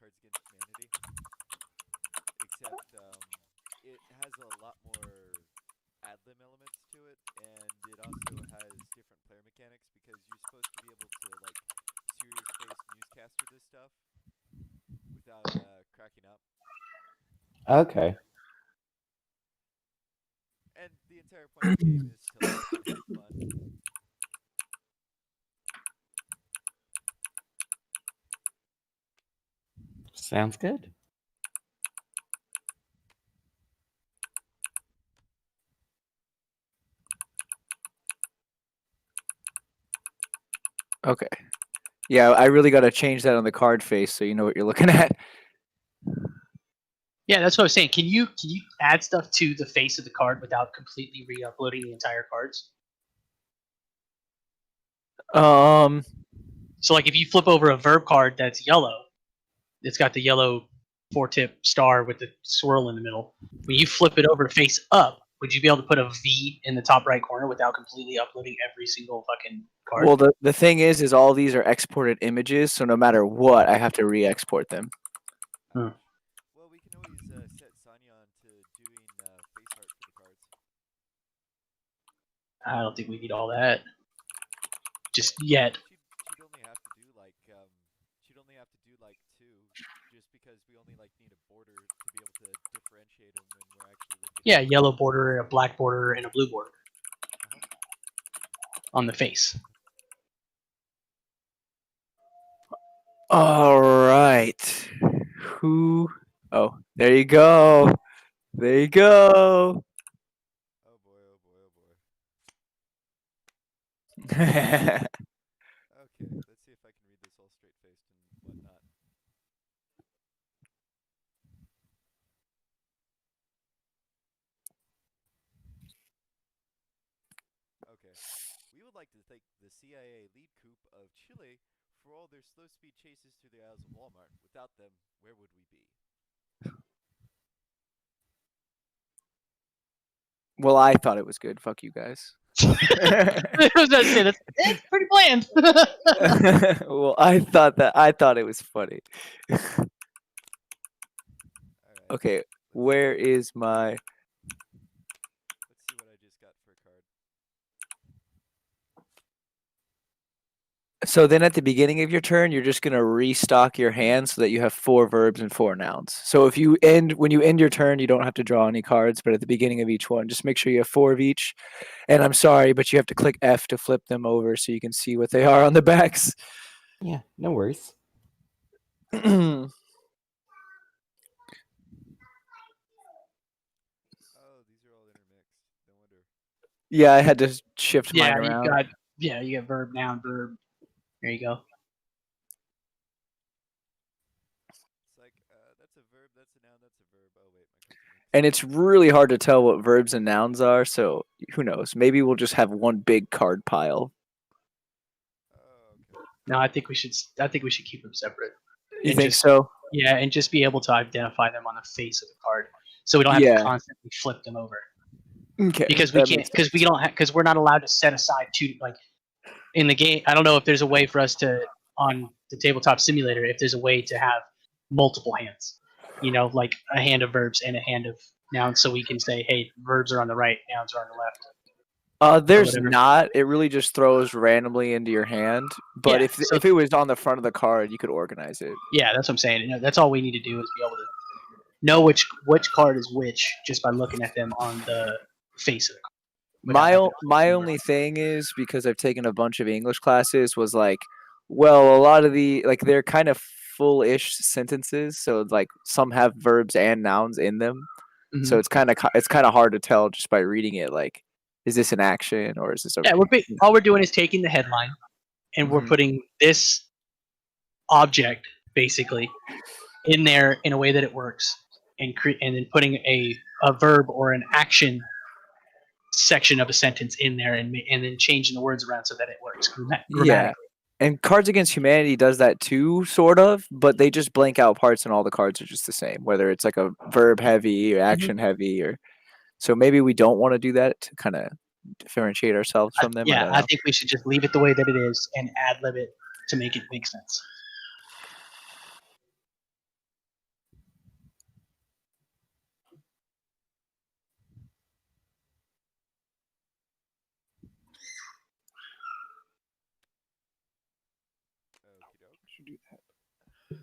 Cards Against Humanity, except it has a lot more ad lib elements to it, and it also has different player mechanics because you're supposed to be able to like serious face newscaster this stuff without cracking up. Okay. And the entire point of the game is to laugh and have fun. Sounds good. Okay. Yeah, I really got to change that on the card face so you know what you're looking at. Yeah, that's what I was saying. Can you add stuff to the face of the card without completely re-uploading the entire cards? So like if you flip over a verb card that's yellow, it's got the yellow 4-tip star with the swirl in the middle. When you flip it over face up, would you be able to put a V in the top right corner without completely uploading every single fucking card? Well, the thing is all these are exported images, so no matter what, I have to re-export them. Well, we can always set Sanya on to doing face art for the cards. I don't think we need all that just yet. She'd only have to do like she'd only have to do like 2, just because we only like need a border to be able to differentiate them when we're actually looking. Yeah, yellow border, a black border, and a blue border on the face. All right. Who? Oh, there you go. There you go. Oh boy, oh boy, oh boy. Okay, let's see if I can read this all straight faced and whatnot. Okay. We would like to thank the CIA lead coup of Chile for all their slow speed chases through the aisles of Walmart. Without them, where would we be? Well, I thought it was good. Fuck you guys. I was gonna say it's pretty bland. Well, I thought it was funny. All right. Okay, where is my? Let's see what I just got for a card. So then at the beginning of your turn, you're just gonna restock your hand so that you have 4 verbs and 4 nouns. So if you when you end your turn, you don't have to draw any cards, but at the beginning of each one, just make sure you have 4 of each. And I'm sorry, but you have to click F to flip them over so you can see what they are on the backs. Yeah, no worries. Oh, these are all intermixed. No wonder. Yeah, I had to shift mine Yeah, around. you got verb, noun, verb. There you go. It's like that's a verb, that's a noun, that's a verb. Oh wait, my cards are mixed. And it's really hard to tell what verbs and nouns are, so who knows? Maybe we'll just have one big card pile. Oh, okay. No, I think we should keep them separate. You And think just- so? Yeah, and just be able to identify them on the face of the card, so we don't have Yeah. to constantly flip them over. Okay. Because we that can't, makes because we sense. don't, because we're not allowed to set aside 2 like in the game. I don't know if there's a way for us to on the tabletop simulator if there's a way to have multiple hands. You know, like a hand of verbs and a hand of nouns, so we can say, hey, verbs are on the right, nouns are on the left. There's whatever. not. It really just throws randomly into your hand. But Yeah, if so- if it was on the front of the card, you could organize it. Yeah, that's what I'm saying. You know, that's all we need to do is be able to know which card is which just by looking at them on the face of the card. without My having to my flip them only thing is because I've taken a bunch of English classes was like, well, a lot of the like they're kind of full-ish sentences, so like some have verbs and nouns in them. over. So it's kind of hard to tell just by reading it. Like, is this an action or is this a? Yeah, all we're doing is taking the headline and we're Mhm. putting this object basically in there in a way that it works, and then putting a verb or an action section of a sentence in there, and then changing the words around so that it works Yeah. grammatically. And Cards Against Humanity does that too, sort of, but they just blank out parts and all the cards are just the same, whether it's like a verb heavy or action heavy or. So maybe we don't want to do that to kind of differentiate ourselves from them. Yeah, don't I know. think we should just leave it the way that it is and ad lib it to make it make sense. Okie doke. Should do that. Dun,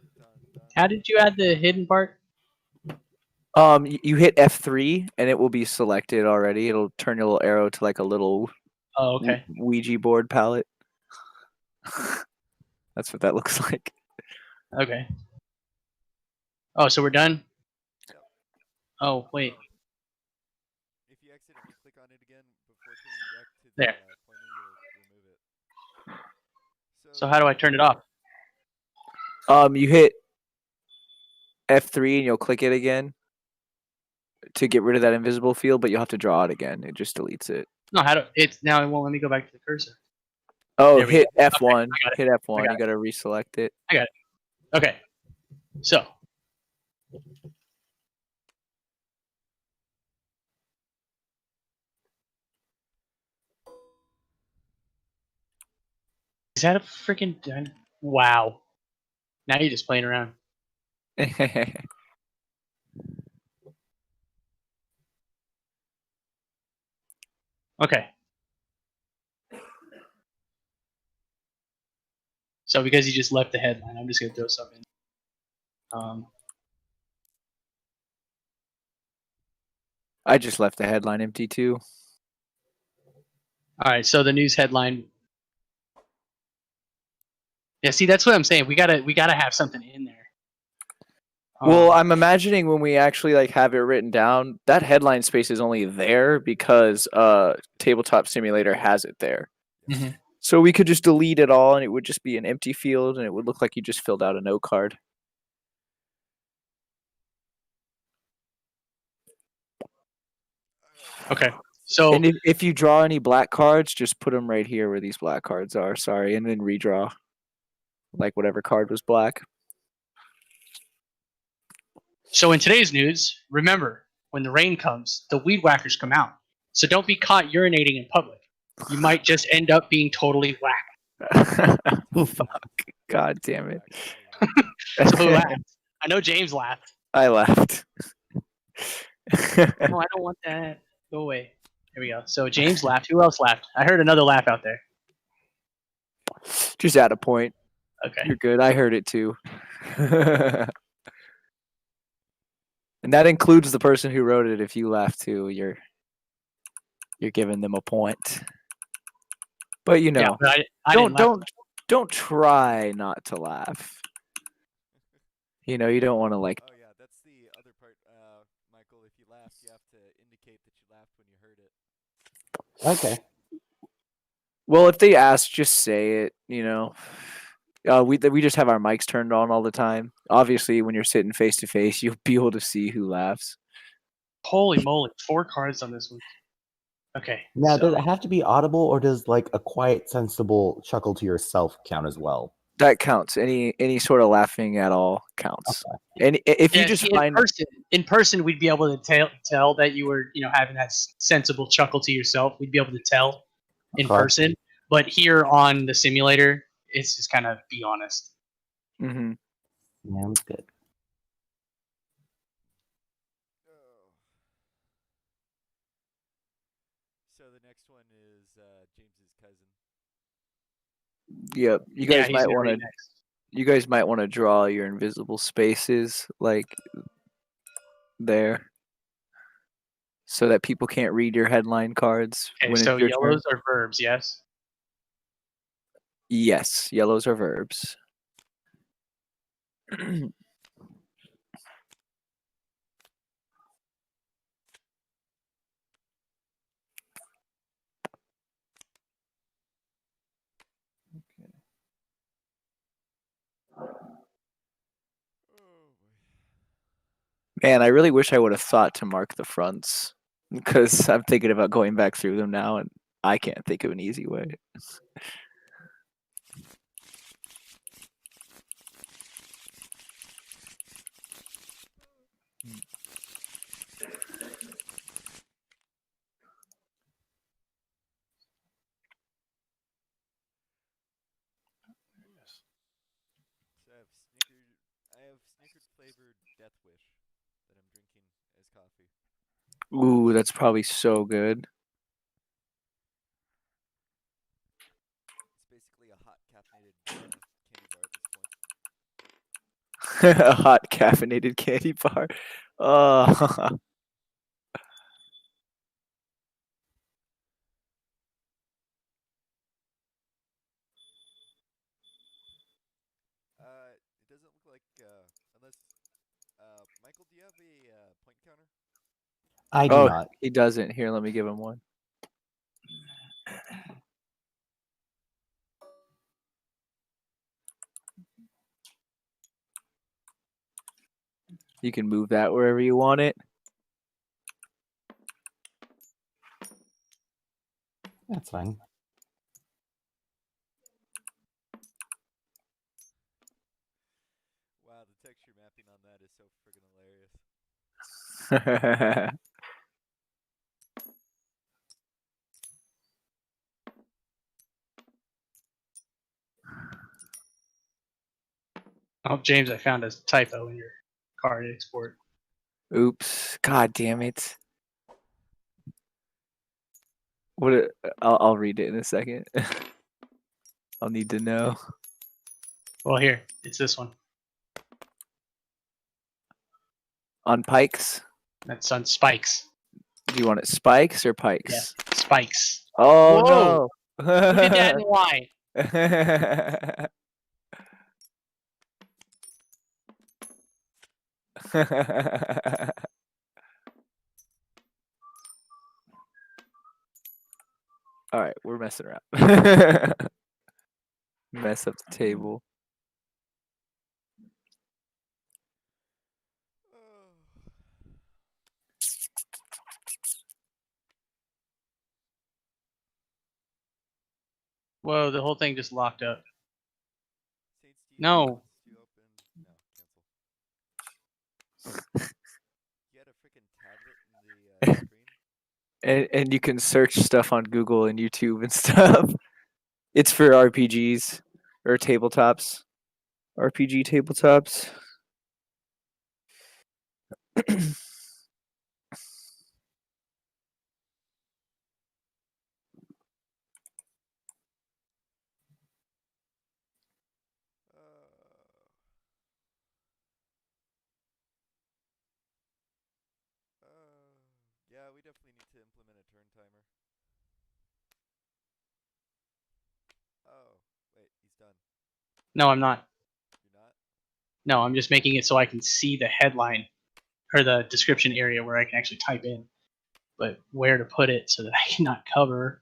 dun, How did you add the hidden part? You hit F3 and it will be selected already. It'll turn your little arrow to like a little Oh, okay. Ouija board palette. That's what that looks like. Okay. Oh, so we're done? Yep. Oh, wait. If you accidentally click on it again before turning back to the There. pointer, you'll remove it. So how do I turn it off? You hit F3 and you'll click it again to get rid of that invisible field, but you'll have to draw it again. It just deletes it. No, now it won't let me go back to the cursor. Oh, There we hit go. F1. Okay, I got it. Hit F1. got You got to reselect it. Okay. So is that a freaking wow. Now you're just playing around. Okay. So because you just left the headline, I'm just gonna throw something. I just left the headline empty too. All right, so the news headline. Yeah, see, that's what I'm saying. We gotta have something in there. Well, I'm imagining when we actually like have it written down, that headline space is only there because Tabletop Simulator has it there. Mhm. So we could just delete it all and it would just be an empty field and it would look like you just filled out a note card. Okay. So And if you draw any black cards, just put them right here where these black cards are. Sorry, and then redraw like whatever card was black. So in today's news, remember, when the rain comes, the weed whackers come out. So don't be caught urinating in public. You might just end up being totally whacked. Fuck. God damn it. So who laughed? I know James laughed. I laughed. No, I don't want that. Go away. Here we go. So James laughed. Who else laughed? I heard another laugh out there. Just add a point. Okay. You're good. I heard it too. And that includes the person who wrote it. If you laugh too, you're giving them a point. But you know, Yeah, but I didn't laugh. don't try not to laugh. You know, you don't want to like. Oh yeah, that's the other part, Michael. If you laughed, you have to indicate that you laughed when you heard it. Okay. Well, if they ask, just say it. You know, we just have our mics turned on all the time. Obviously, when you're sitting face to face, you'll be able to see who laughs. Holy moly, 4 cards on this one. Okay. Now, so does it have to be audible, or does like a quiet, sensible chuckle to yourself count as well? That counts. Any sort of laughing at all counts. And if you yeah, just see, find in person, we'd be able to tell that you were, having that sensible chuckle to yourself. We'd be able to tell in Okay. person. But here on the simulator, it's just kind of be honest. Mhm. Yeah, that's good. So the next one is James's cousin. Yep, you Yeah, guys he's might gonna want to. read next. You guys might want to draw your invisible spaces like there, so that people can't read your headline cards Okay, when so it's your turn. yellows are verbs, yes? Yes, yellows are verbs. Man, I really wish I would have thought to mark the fronts because I'm thinking about going back through them now, and I can't think of an easy way. So I have Snickers flavored Death Wish that I'm drinking as coffee. Ooh, that's probably so good. It's basically a hot caffeinated candy bar at this point. A hot caffeinated candy bar. Oh. It doesn't look like unless Michael, do you have a point counter? I do Oh, not. he doesn't. Here, let me give him one. You can move that wherever you want it. That's fine. Wow, the texture mapping on that is so friggin' hilarious. Oh, James, I found a typo in your card export. Oops. God damn it. What? I'll read it in a second. I'll need to know. Well, here, it's this one. On pikes? That's on spikes. Do you want it spikes or Yeah, pikes? spikes. Oh Whoa! no! Who did that and why? All right, we're messing around. Mess up the table. Oh. Whoa, the whole thing just locked up. Saints No. defense to open. No, cancel. You had a freaking tablet in the screen. And you can search stuff on Google and YouTube and stuff. It's for RPGs or tabletops. RPG tabletops. Yeah, we definitely need to implement a turn timer. Oh, wait, he's done. No, I'm not. You're not? No, I'm just making it so I can see the headline or the description area where I can actually type in, but where to put it so that I cannot cover.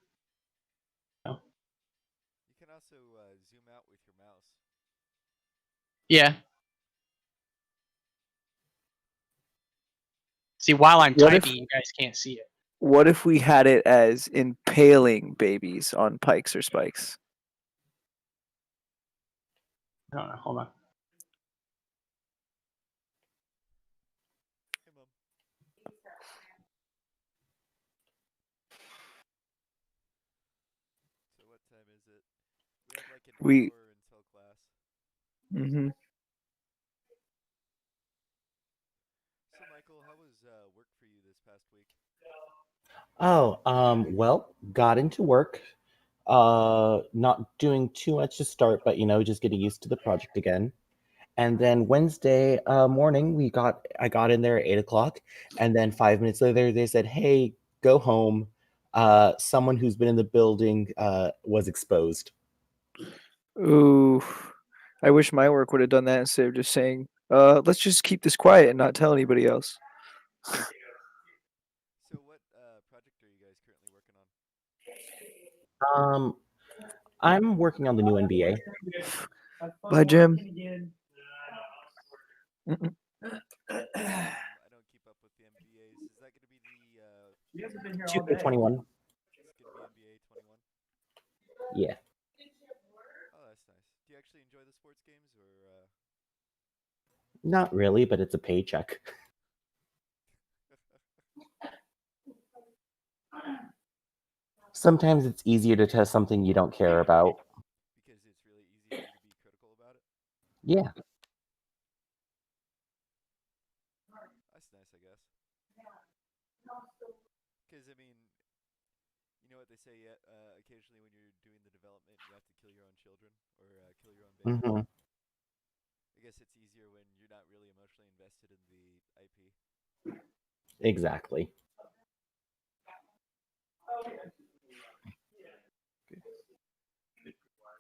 No. You can also zoom out with your mouse. Yeah. See, while I'm What if- typing, you guys can't see it. What if we had it as impaling babies on pikes or spikes? I don't know. Hold on. Hey, Mom. So what time is it? We have like an hour until class. Mm-hmm. So Michael, how was work for you this past week? Oh, well, got into work. Not doing too much to start, but just getting used to the project again. And then Wednesday morning, I got in there at 8 o'clock, and then 5 minutes later, they said, "Hey, go home. Someone who's been in the building was exposed." Ooh, I wish my work would have done that instead of just saying, let's just keep this quiet and not tell anybody else. So what project are you guys currently working on? I'm working on the new NBA. Bye, Jim. I don't keep up with the NBAs. Is that going to be the? You guys have been here all day. 2K21. It's going to be NBA 21. Yeah. Oh, that's nice. Do you actually enjoy the sports games, or? Not really, but it's a paycheck. Sometimes it's easier to test something you don't care about. Because it's really easy for you to be critical about it. Yeah. That's nice, I guess. Because I mean, you know what they say. Occasionally, when you're doing the development, you have to kill your own children or kill your own babies. Hmm. I guess it's easier when you're not really emotionally invested in the IP. Exactly.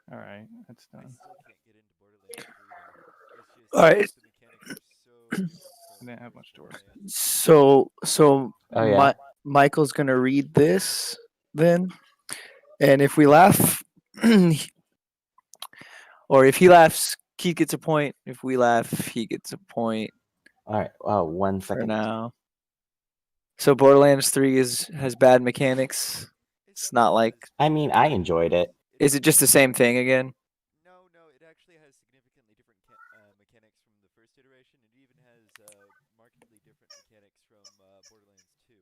All right, that's I done. still can't get into Borderlands 3 though. It's just All right. the mechanics are so different I from didn't have the much to first work. Borderlands. So Oh, yeah. Michael's gonna read this then, and if we laugh, or if he laughs, Keith gets a point. If we laugh, he gets a point All right. 1 for second. now. So Borderlands 3 has bad mechanics. It's not like. I mean, I enjoyed it. Is it just the same thing again? No, it actually has significantly different mechanics from the first iteration. It even has markedly different mechanics from Borderlands 2.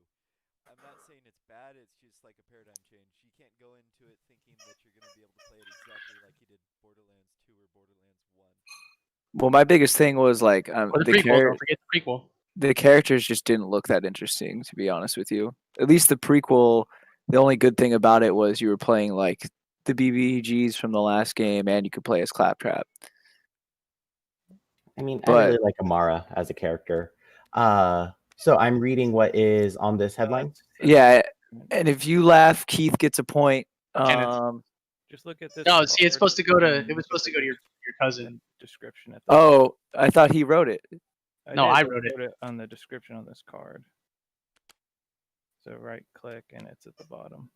I'm not saying it's bad, it's just like a paradigm change. You can't go into it thinking that you're going to be able to play it exactly like you did Borderlands 2 or Borderlands 1. Well, my biggest thing was like Or the prequel. Don't forget the prequel. the characters just didn't look that interesting, to be honest with you. At least the prequel, the only good thing about it was you were playing like the BBGs from the last game, and you could play as Claptrap. I mean, I But- really like Amara as a character. So I'm reading what is on this headline. Yeah, and if you laugh, Keith gets a point. Just look at this. No, see, it's card supposed to go to. and It was supposed to go to your cousin. and description at the top. Oh, I thought he wrote it. No, I did, wrote it. Put it on the description on this card. So right click and it's at the bottom.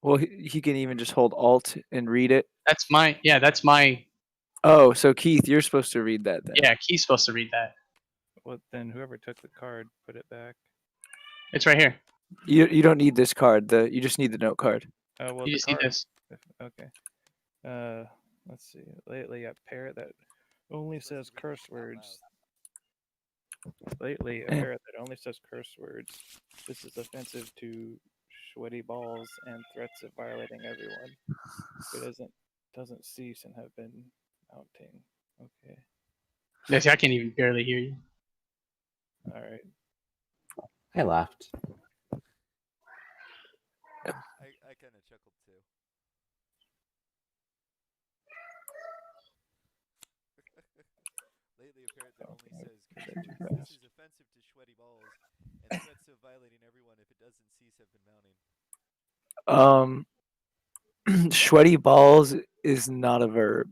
Well, he can even just hold Alt and read it. That's my. Yeah, that's my. Oh, so Keith, you're supposed to read that then. Yeah, Key's supposed to read that. Well, then whoever took the card, put it back. It's right here. You don't need this card. You just need the note card. Oh well, You the just need card. this. Okay. Let's see. Lately, a parrot that only says curse words. Lately, a parrot that only says curse words. This is offensive to sweaty balls and threats of violating everyone. It doesn't cease and have been mounting. Okay. Yeah, see, I can't even barely hear you. All right. I laughed. I kind of chuckled too. Lately, a parrot that only says curse Too words. This fast. is offensive to sweaty balls, and threats of violating everyone if it doesn't cease have been mounting. Sweaty balls is not a verb.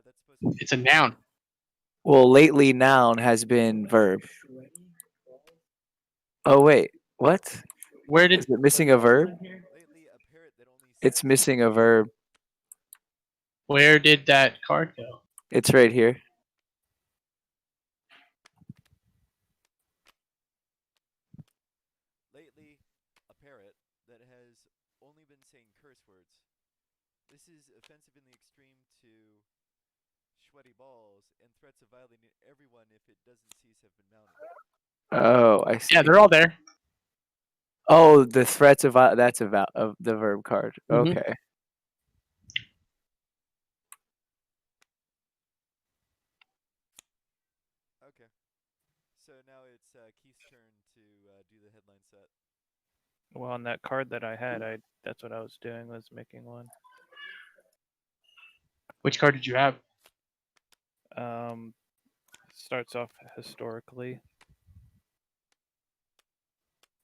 That's supposed to be It's a noun. Well, lately noun has been verb. Oh wait, what? Where did Is it missing a verb? Lately, a parrot that only It's says missing a verb. where did that card go? It's right here. Lately, a parrot that has only been saying curse words. This is offensive in the extreme to sweaty balls, and threats of violating everyone if it doesn't cease have been mounting. Oh, I see. Yeah, they're all there. Oh, the threats of that's of the verb card. Mhm. Okay. Okay. So now it's Keith's turn to do the headline set. Well, on that card that I had, that's what I was doing, was making one. Which card did you have? Starts off historically.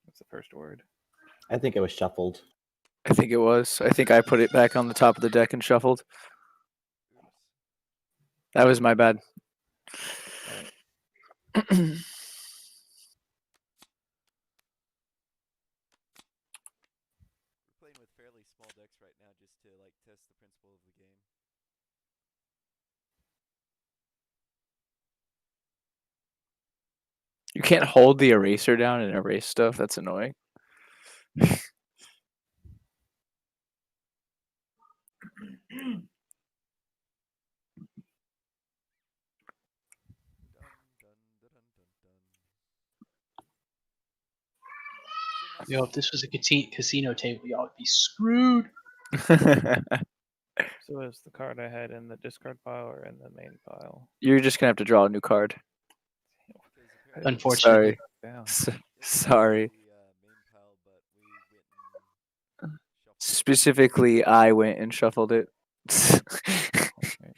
That's the first word. I think it was shuffled. I think it was. I think I put it back on the top of the deck and shuffled. Oops. That was my bad. We're playing with fairly small decks right now just to like test the principle of the game. You can't hold the eraser down and erase stuff. That's annoying. Dun, dun, dun, dun, dun, dun. So Yo, if this was a casino table, y'all would be screwed. So is the card I had in the discard pile or in the main pile? You're just gonna have to draw a new card. because apparently Unfortunately. Down. S- it was Sorry. the main pile, but we went and shuffled it. Specifically, I went and shuffled it. Okay.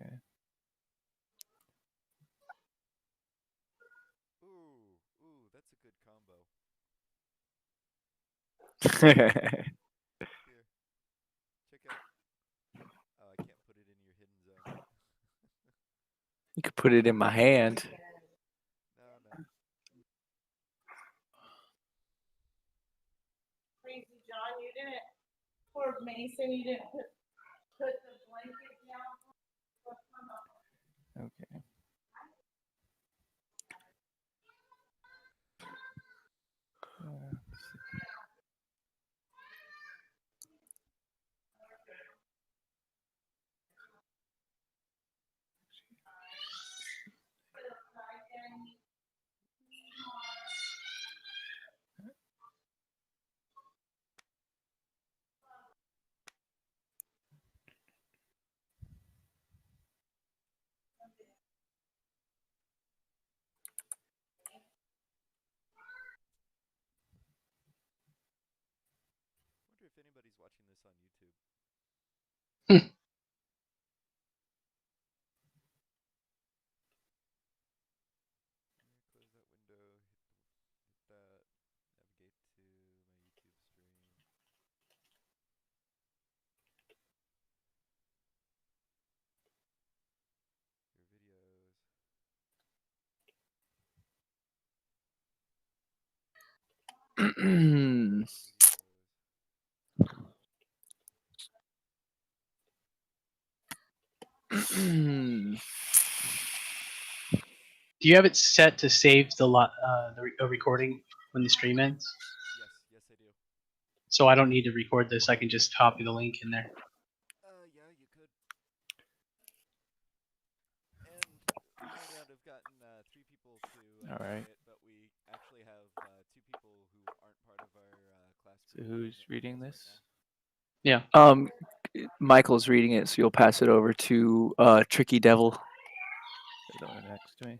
Okay. Ooh, that's a good combo. Here, check out. Oh, I can't put it in your hidden zone. You could put it in my hand. No. Crazy John, you didn't, poor Mason, you didn't put the blanket down. Okay. Let's see. if anybody's watching this on YouTube. Close that window. Hit that. Navigate to my YouTube stream. Your videos. Videos. Do you have it set to save the recording when the stream ends? Yes, I do. So I don't need to record this. I can just copy the link in there. Yeah, you could. And we might not have gotten 3 people to All try right. it, but we actually have 2 people who aren't part of our class So group who's with reading us this? Yeah. Michael's reading it, so you'll pass it over to Tricky Devil. The one next to me.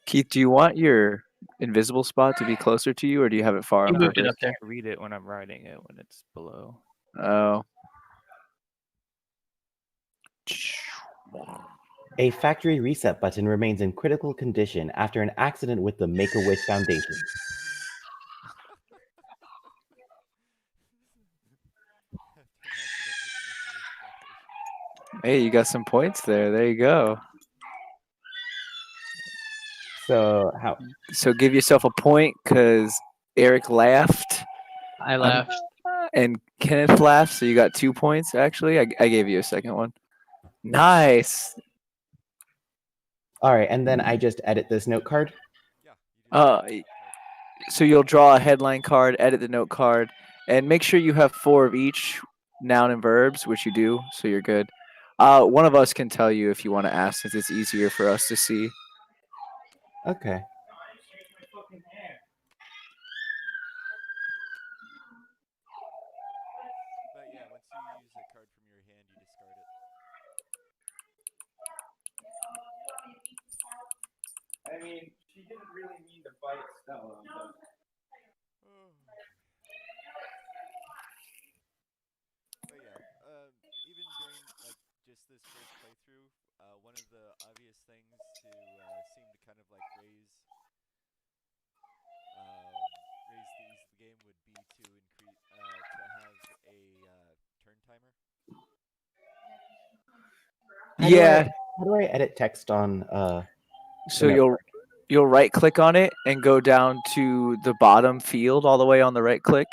Keith, do you want your invisible spot to be closer to you, or do you have it far You on moved it purpose? up there. Can't read it when I'm writing it when it's below. Oh. A factory reset button remains in critical condition after an accident with the Make-A-Wish Foundation. After an accident with the Make-A-Wish Foundation. Hey, you got some points there. There you go. So how? So give yourself a point because Eric laughed. I laughed. And Kenneth laughed, so you got 2 points. Actually, I gave you a second one. Nice. All right, and then I just edit this note card. Yeah, you just Uh, draw a card. So you'll draw a headline card, edit the note card, and make sure you have 4 of each noun and verbs, which you do, so you're good. One of us can tell you if you want to ask, since it's easier for us to see. Okay. But yeah, once you use a card from your hand, you discard it. I mean, she didn't really mean to fight Stella, but But yeah, even during like just this first playthrough, one of the obvious things to seem to kind of like raise the ease of the game would be to increase to have a turn timer. How do I edit text on So the note you'll right click on it and go down to the bottom field all the way on the right click.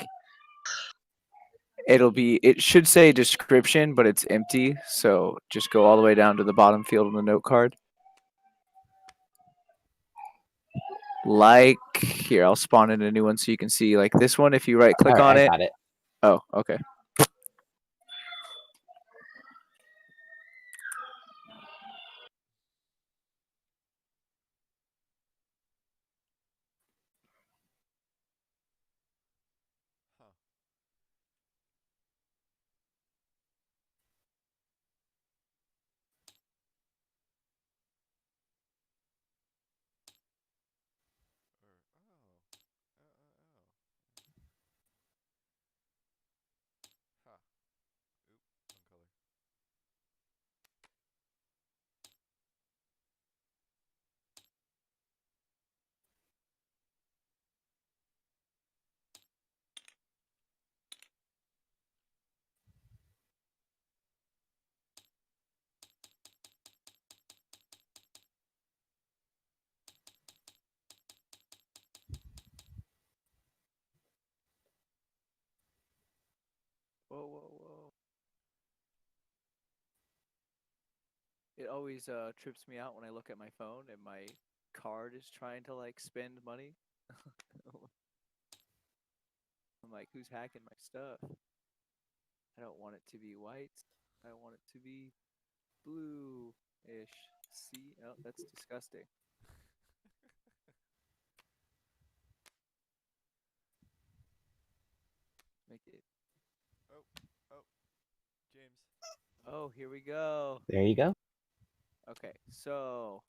It should say description, but it's empty. So just go all the way down to the bottom field on the note card. Like here, I'll spawn in a new one so you can see. Like this one, if you right click on I it. got it. Oh, okay. Huh. Or Huh. Oop, wrong color. Whoa. It always trips me out when I look at my phone and my card is trying to like spend money. I'm like, who's hacking my stuff? I don't want it to be white. I want it to be blue-ish. See? Oh, that's disgusting. Make it. Oh, James. Oh, here we go. There you go. Okay, so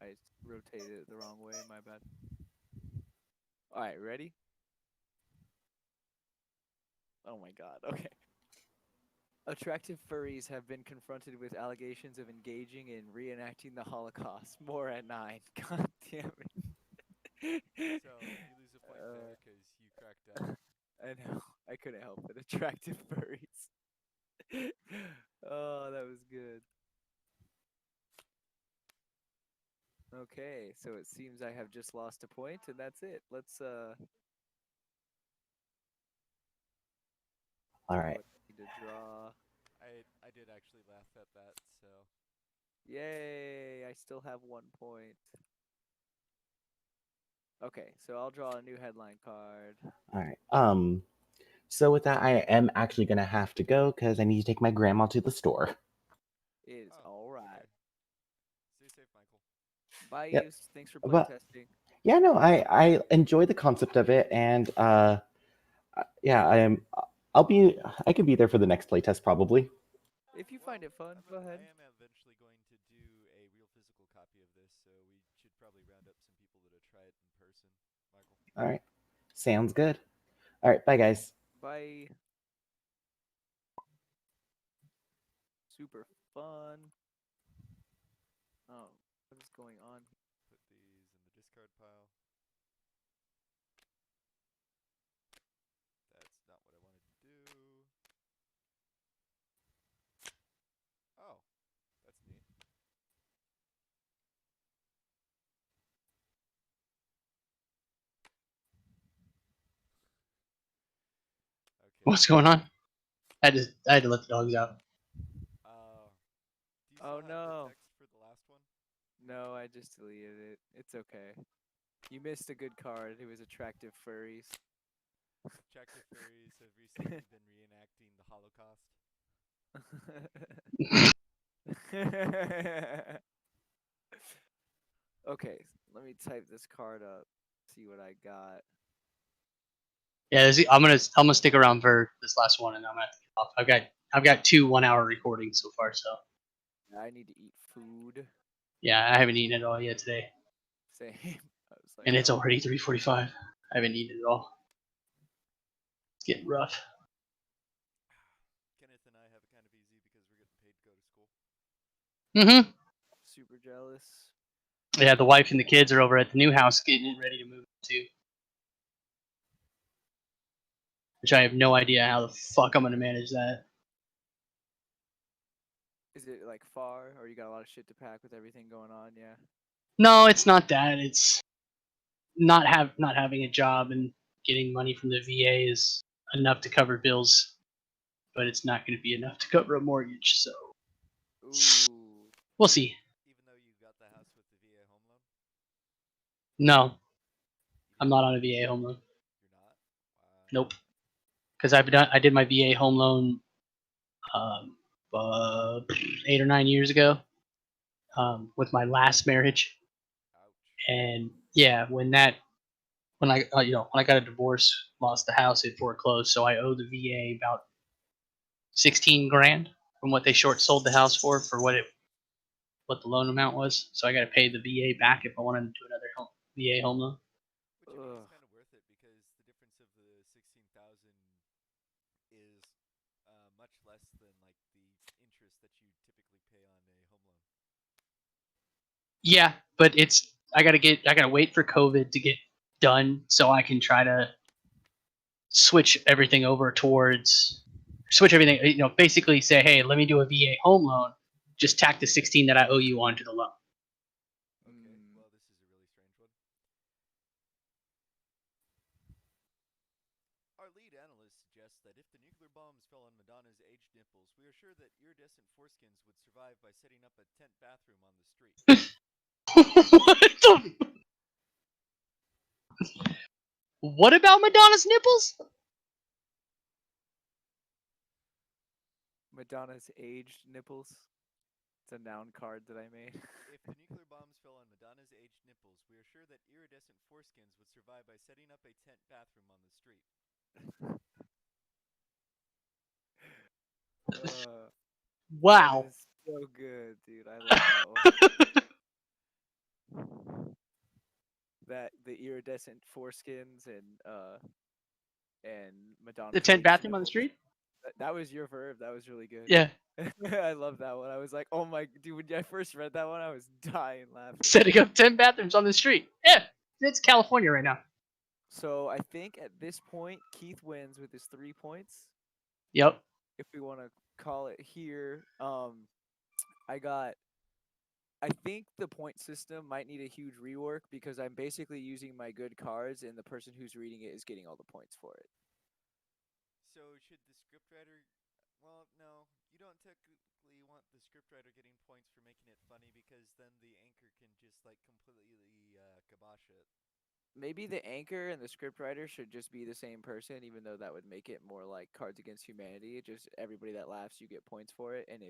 I rotated it the wrong way. My bad. All right, ready? Oh my god. Okay. Attractive furries have been confronted with allegations of engaging in reenacting the Holocaust. More at 9. God damn it. So you lose a point there because you cracked up. I know. I couldn't help it. Attractive furries. Oh, that was good. Okay, so it seems I have just lost a point, and that's it. Let's All right. need to draw. I did actually laugh at that. So Yay! I still have 1 point. Okay, so I'll draw a new headline card. All right. So with that, I am actually gonna have to go because I need to take my grandma to the store. It is oh, all right. okay. Stay safe, Michael. Bye, Yep. Use. Thanks for But playtesting. yeah, no, I enjoy the concept of it, and yeah, I can be there for the next playtest probably. If you find it fun, go ahead. I am eventually going to do a real physical copy of this, so we should probably round up some people to try it in person. Michael. All right, sounds good. All right, bye guys. Bye. Super fun. Oh, what is going on? Put these in the discard pile. That's not what I wanted to do. Oh, that's neat. Okay. What's going on? I had to let the dogs out. Do you Oh, still have no. the text for the last one? No, I just deleted it. It's okay. You missed a good card. It was attractive furries. Attractive furries have recently been reenacting the Holocaust. Okay, let me type this card up. See what I got. Yeah, I'm gonna stick around for this last one, and I'm gonna have to get off. I've got 2 1-hour recordings so far, so I need to eat food. yeah, I haven't eaten at all yet today, Same. I was like, and it's oh, already 3:45. I haven't eaten at all. It's getting rough. Kenneth and I have it kind of easy because we're getting paid to go to school. Mm-hmm. super jealous. Yeah, the wife and the kids are over at the new house getting it ready to move to. Which I have no idea how the fuck I'm gonna manage that. Is it like far, or you got a lot of shit to pack with everything going on? Yeah. No, it's not that. It's not having a job and getting money from the VA is enough to cover bills, but it's not going to be enough to cover a mortgage. So Ooh. we'll see. Even though you got the house with the VA home loan? No, You I'm don't? not on a VA home loan. You're not? Wow. Nope. Because I did my VA home loan um, 8 or 9 years ago with my last marriage, Ouch. and yeah, when I got a divorce, lost the house, it foreclosed, so I owe the VA about 16 grand from what they short sold the house for what the loan amount was. So I got to pay the VA back if I wanted to do another VA home loan. Which I mean Ugh. is kind of worth it because the difference of the 16,000 is much less than like the interest that you typically pay on a home loan. Yeah, but I gotta wait for COVID to get done so I can try to switch everything over towards switch everything. Basically say, hey, let me do a VA home loan. Just tack the 16 that I owe you onto the loan. Okay, Mm. well, this is a really strange one. Our lead analyst suggests that if the nuclear bombs fell on Madonna's aged nipples, we are sure that iridescent foreskins would survive by setting up a tent bathroom on the street. What about Madonna's nipples? Madonna's aged nipples. It's a noun card that I made. If the nuclear bombs fell on Madonna's aged nipples, we are sure that iridescent foreskins would survive by setting up a tent bathroom on the street. That Wow. is so good, dude. I love that one. That the iridescent foreskins and and Madonna. The tent Felix bathroom on the Sniffles. street. That was your verb. That was really good. Yeah, I love that one. I was like, oh my, dude, when I first read that one, I was dying laughing. setting up 10 bathrooms on the street. Yeah, it's California right now. So I think at this point, Keith wins with his 3 points. Yep. If we want to call it here, I think the point system might need a huge rework because I'm basically using my good cards, and the person who's reading it is getting all the points for it. So should the scriptwriter? Well, no, you don't technically want the scriptwriter getting points for making it funny because then the anchor can just like completely kibosh it. Maybe the anchor and the scriptwriter should just be the same person, even though that would make it more like Cards Against Humanity. Just everybody that laughs, you get points for it, and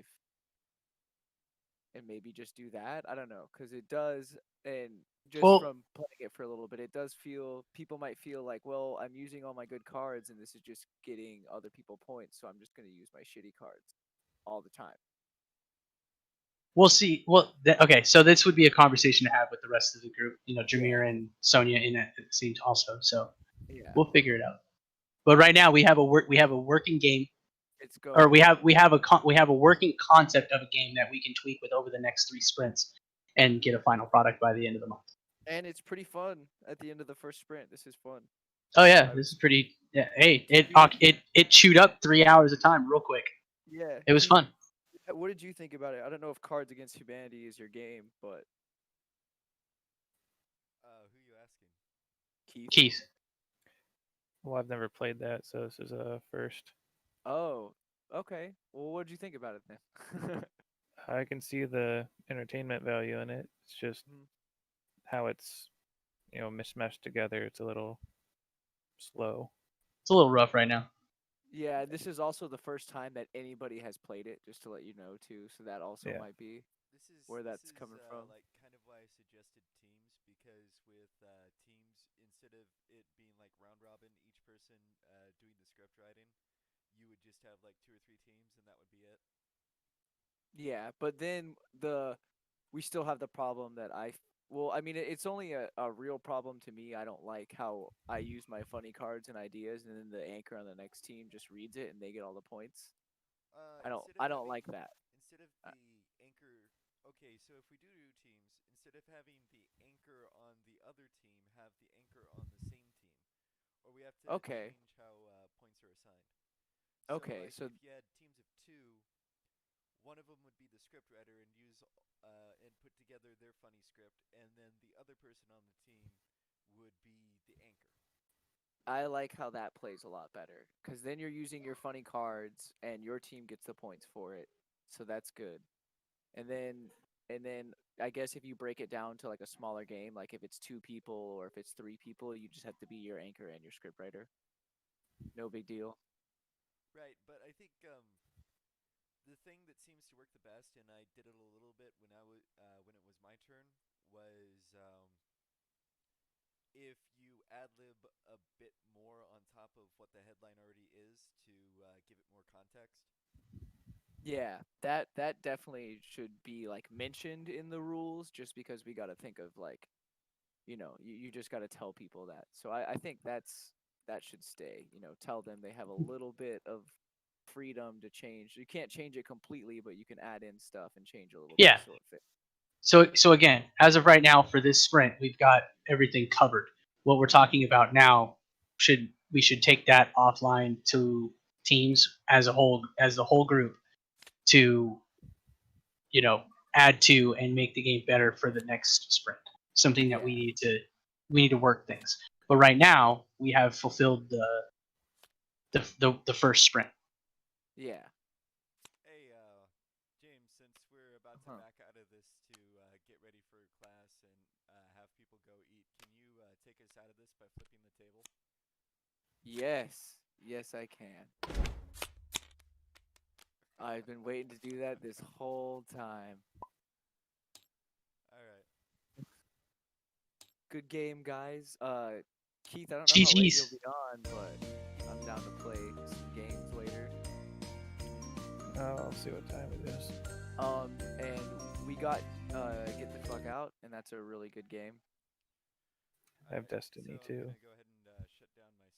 maybe just do that. I don't know, because it does, and just Well- from playing it for a little bit, it does feel people might feel like, well, I'm using all my good cards, and this is just getting other people points, so I'm just gonna use my shitty cards all the time. We'll see. Well, okay. So this would be a conversation to have with the rest of the group. You know, Jameer and Sonia in it seems also. So Yeah, we'll figure it out. But right now we have a working game, it's going. or we have a working concept of a game that we can tweak with over the next 3 sprints and get a final product by the end of the month. And it's pretty fun at the end of the first sprint. This is fun. Oh yeah, this is pretty. Yeah, hey, it chewed up 3 hours of time real quick. Yeah, It was fun. What did you think about it? I don't know if Cards Against Humanity is your game, but Who you asking? Keith. Well, I've never played that, so this is a first. Oh, okay. Well, what did you think about it then? I can see the entertainment value in it. It's just how it's, mismatched together. It's a little slow. It's a little rough right now. Yeah, this is also the first time that anybody has played it, just to let you know too. So that also Yeah. might be This is where this that's is, coming from. Like kind of why I suggested teams because with teams instead of it being like round robin, each person doing the script writing, you would just have like 2 or 3 teams and that would be it. Yeah, but then we still have the problem that well, I mean, it's only a real problem to me. I don't like how I use my funny cards and ideas, and then the anchor on the next team just reads it and they get all the points. I don't like that. Instead of the anchor, okay, so if we do teams, instead of having the anchor on the other team, have the anchor on the same team, or we have to Okay. change how points are assigned. Okay, like, so if you had teams of 2, one of them would be the script writer and use and put together their funny script, and then the other person on the team would be the anchor. I like how that plays a lot better because then you're using your funny cards and your team gets the points for it, so that's good. And then I guess if you break it down to like a smaller game, like if it's 2 people or if it's 3 people, you just have to be your anchor and your scriptwriter. No big deal. Right, but I think the thing that seems to work the best, and I did it a little bit when when it was my turn, was if you ad lib a bit more on top of what the headline already is to give it more context. Yeah, that definitely should be like mentioned in the rules just because we got to think of like, you just got to tell people that. So I think that should stay, tell them they have a little bit of freedom to change. You can't change it completely, but you can add in stuff and change a little Yeah. bit so it fits. So again, as of right now for this sprint, we've got everything covered. What we're talking about now we should take that offline to teams as the whole group to add to and make the game better for the next sprint. Something that we need to work things. But right now we have fulfilled the first sprint. Yeah. Hey, James, since we're about to back out of this to get ready for class and have people go eat, can you take us out of this by flipping the table? Yes, I can. I've been waiting to do that this whole time. All right. Good game, guys. Keith, I don't know how late you'll be on, but I'm down to play some games later. I'll see what time it is. And we got Get the Fuck Out, and that's a really good game. I have Destiny so too. I'm gonna go